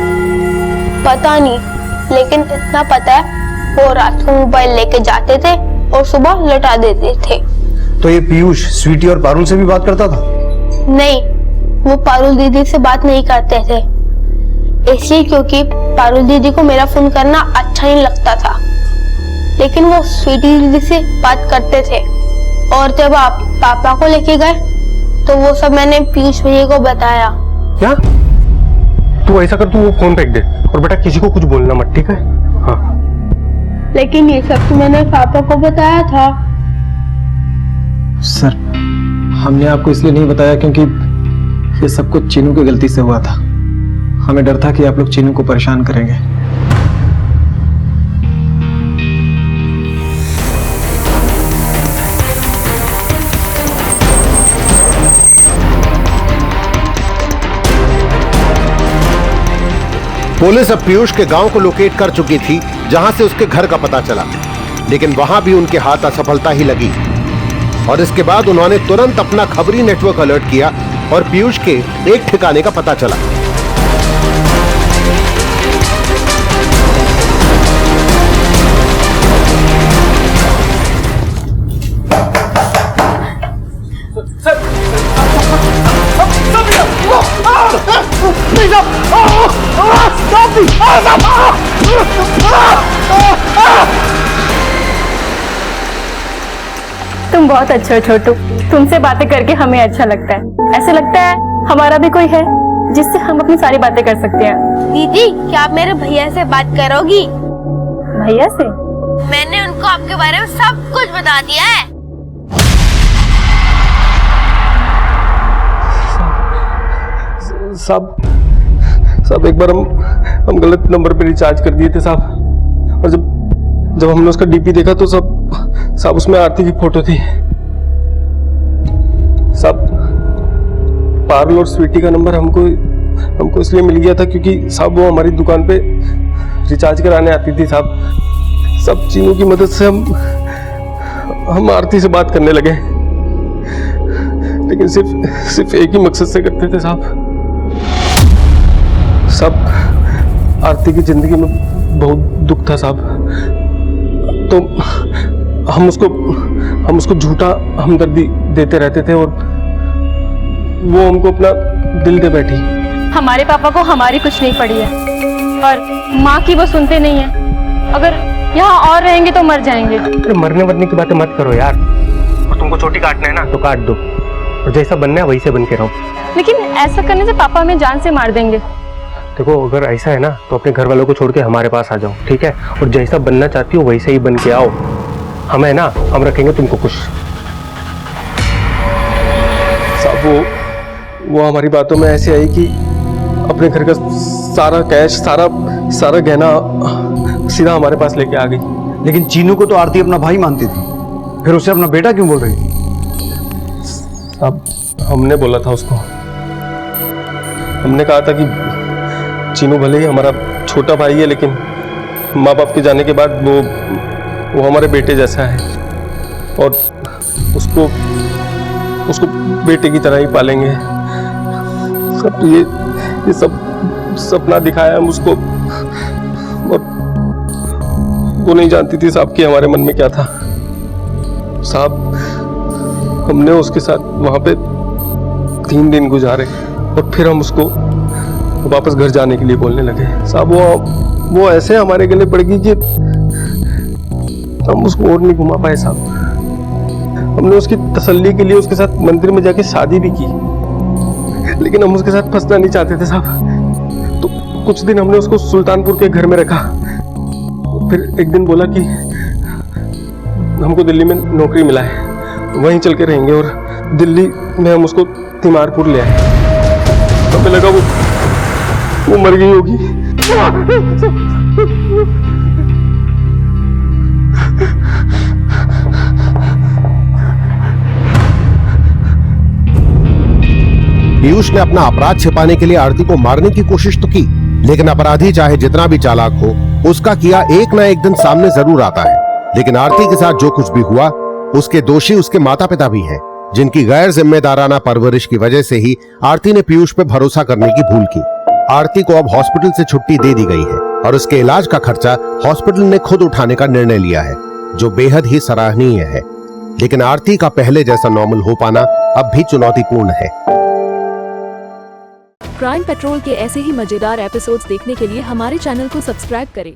पता नहीं, लेकिन इतना पता है वो रात को मोबाइल लेके जाते थे और सुबह लौटा देते थे। तो ये पीयूष स्वीटी और पारुल से भी बात करता था? नहीं, वो पारुल दीदी से बात नहीं करते थे, इसलिए क्योंकि पारुल दीदी को मेरा फोन करना अच्छा नहीं लगता था। लेकिन वो स्वीटी दीदी से बात करते थे। और जब आप पापा को लेके गए तो वो सब मैंने पीयूष भैया को बताया। क्या? तू ऐसा कर, तू वो फोन फेंक दे और बेटा किसी को कुछ बोलना मत, ठीक है? हाँ। लेकिन ये सब तो मैंने पापा को बताया था। सर, हमने आपको इसलिए नहीं बताया क्योंकि ये सब कुछ चीनू की गलती से हुआ था। हमें डर था कि आप लोग चीनू को परेशान करेंगे। पुलिस अब पीयूष के गांव को लोकेट कर चुकी थी जहां से उसके घर का पता चला, लेकिन वहां भी उनके हाथ असफलता ही लगी। और इसके बाद उन्होंने तुरंत अपना खबरी नेटवर्क अलर्ट किया और पीयूष के एक ठिकाने का पता चला। तुम बहुत अच्छे हो छोटू, तुमसे बातें करके हमें अच्छा लगता है। ऐसे लगता है हमारा भी कोई है जिससे हम अपनी सारी बातें कर सकते हैं। दीदी, क्या आप मेरे भैया से बात करोगी? भैया से? मैंने उनको आपके बारे में सब कुछ बता दिया है। साहब एक बार हम गलत नंबर पे रिचार्ज कर दिए थे साहब, और जब हमने उसका डीपी देखा तो साहब उसमें आरती की फोटो थी। साहब पारुल और स्वीटी का नंबर हमको इसलिए मिल गया था क्योंकि साहब वो हमारी दुकान पे रिचार्ज कराने आती थी साहब। सब चीनों की मदद से हम आरती से बात करने लगे, लेकिन सिर्फ एक ही मकसद से करते थे साहब। सब आरती की जिंदगी में बहुत दुख था साहब, तो हम उसको झूठा हमदर्दी देते रहते थे और वो हमको अपना दिल दे बैठी। हमारे पापा को हमारी कुछ नहीं पड़ी है और माँ की वो सुनते नहीं है। अगर यहाँ और रहेंगे तो मर जाएंगे। अरे मरने वरने की बातें मत करो यार, और तुमको चोटी काटना है ना तो काट दो, और जैसा बनना है वही से बन के रहो। लेकिन ऐसा करने से पापा हमें जान से मार देंगे। देखो अगर ऐसा है ना तो अपने घर वालों को छोड़ के हमारे पास आ जाओ, ठीक है? और जैसा बनना चाहती हो वैसे ही बन के आओ। हम है ना, हम रखेंगे तुमको खुश। साहब वो हमारी बातों में ऐसे आई कि अपने घर का सारा कैश सारा गहना सीधा हमारे पास लेके आ गई। लेकिन चीनू को तो आरती अपना भाई मानती थी, फिर उसे अपना बेटा क्यों बोल रही? अब हमने बोला था उसको, हमने कहा था कि चीनू भले ही हमारा छोटा भाई है, लेकिन माँ बाप के जाने के बाद वो हमारे बेटे जैसा है और उसको बेटे की तरह ही पालेंगे। सब ये सब सपना दिखाया हम उसको, और वो नहीं जानती थी साहब कि हमारे मन में क्या था। साहब हमने उसके साथ वहां पे 3 दिन गुजारे और फिर हम उसको वापस घर जाने के लिए बोलने लगे। साहब वो ऐसे हमारे गले पड़ गई कि हम उसको और नहीं घुमा पाए साहब। हमने उसकी तसल्ली के लिए उसके साथ मंदिर में जाके शादी भी की, लेकिन हम उसके साथ फंसना नहीं चाहते थे साहब। तो कुछ दिन हमने उसको सुल्तानपुर के घर में रखा, फिर एक दिन बोला कि हमको दिल्ली में नौकरी मिला है, वहीं चल के रहेंगे, और दिल्ली में हम उसको तिमारपुर ले आए। हमें लगा वो मर गई होगी। पीयूष ने अपना अपराध छिपाने के लिए आरती को मारने की कोशिश तो की, लेकिन अपराधी चाहे जितना भी चालाक हो, उसका किया एक ना एक दिन सामने जरूर आता है। लेकिन आरती के साथ जो कुछ भी हुआ, उसके दोषी उसके माता पिता भी हैं, जिनकी गैर जिम्मेदाराना परवरिश की वजह से ही आरती ने पीयूष पे भरोसा करने की भूल की। आरती को अब हॉस्पिटल से छुट्टी दे दी गई है और उसके इलाज का खर्चा हॉस्पिटल ने खुद उठाने का निर्णय लिया है, जो बेहद ही सराहनीय है। लेकिन आरती का पहले जैसा नॉर्मल हो पाना अब भी चुनौतीपूर्ण है। क्राइम पेट्रोल के ऐसे ही मजेदार एपिसोड्स देखने के लिए हमारे चैनल को सब्सक्राइब करें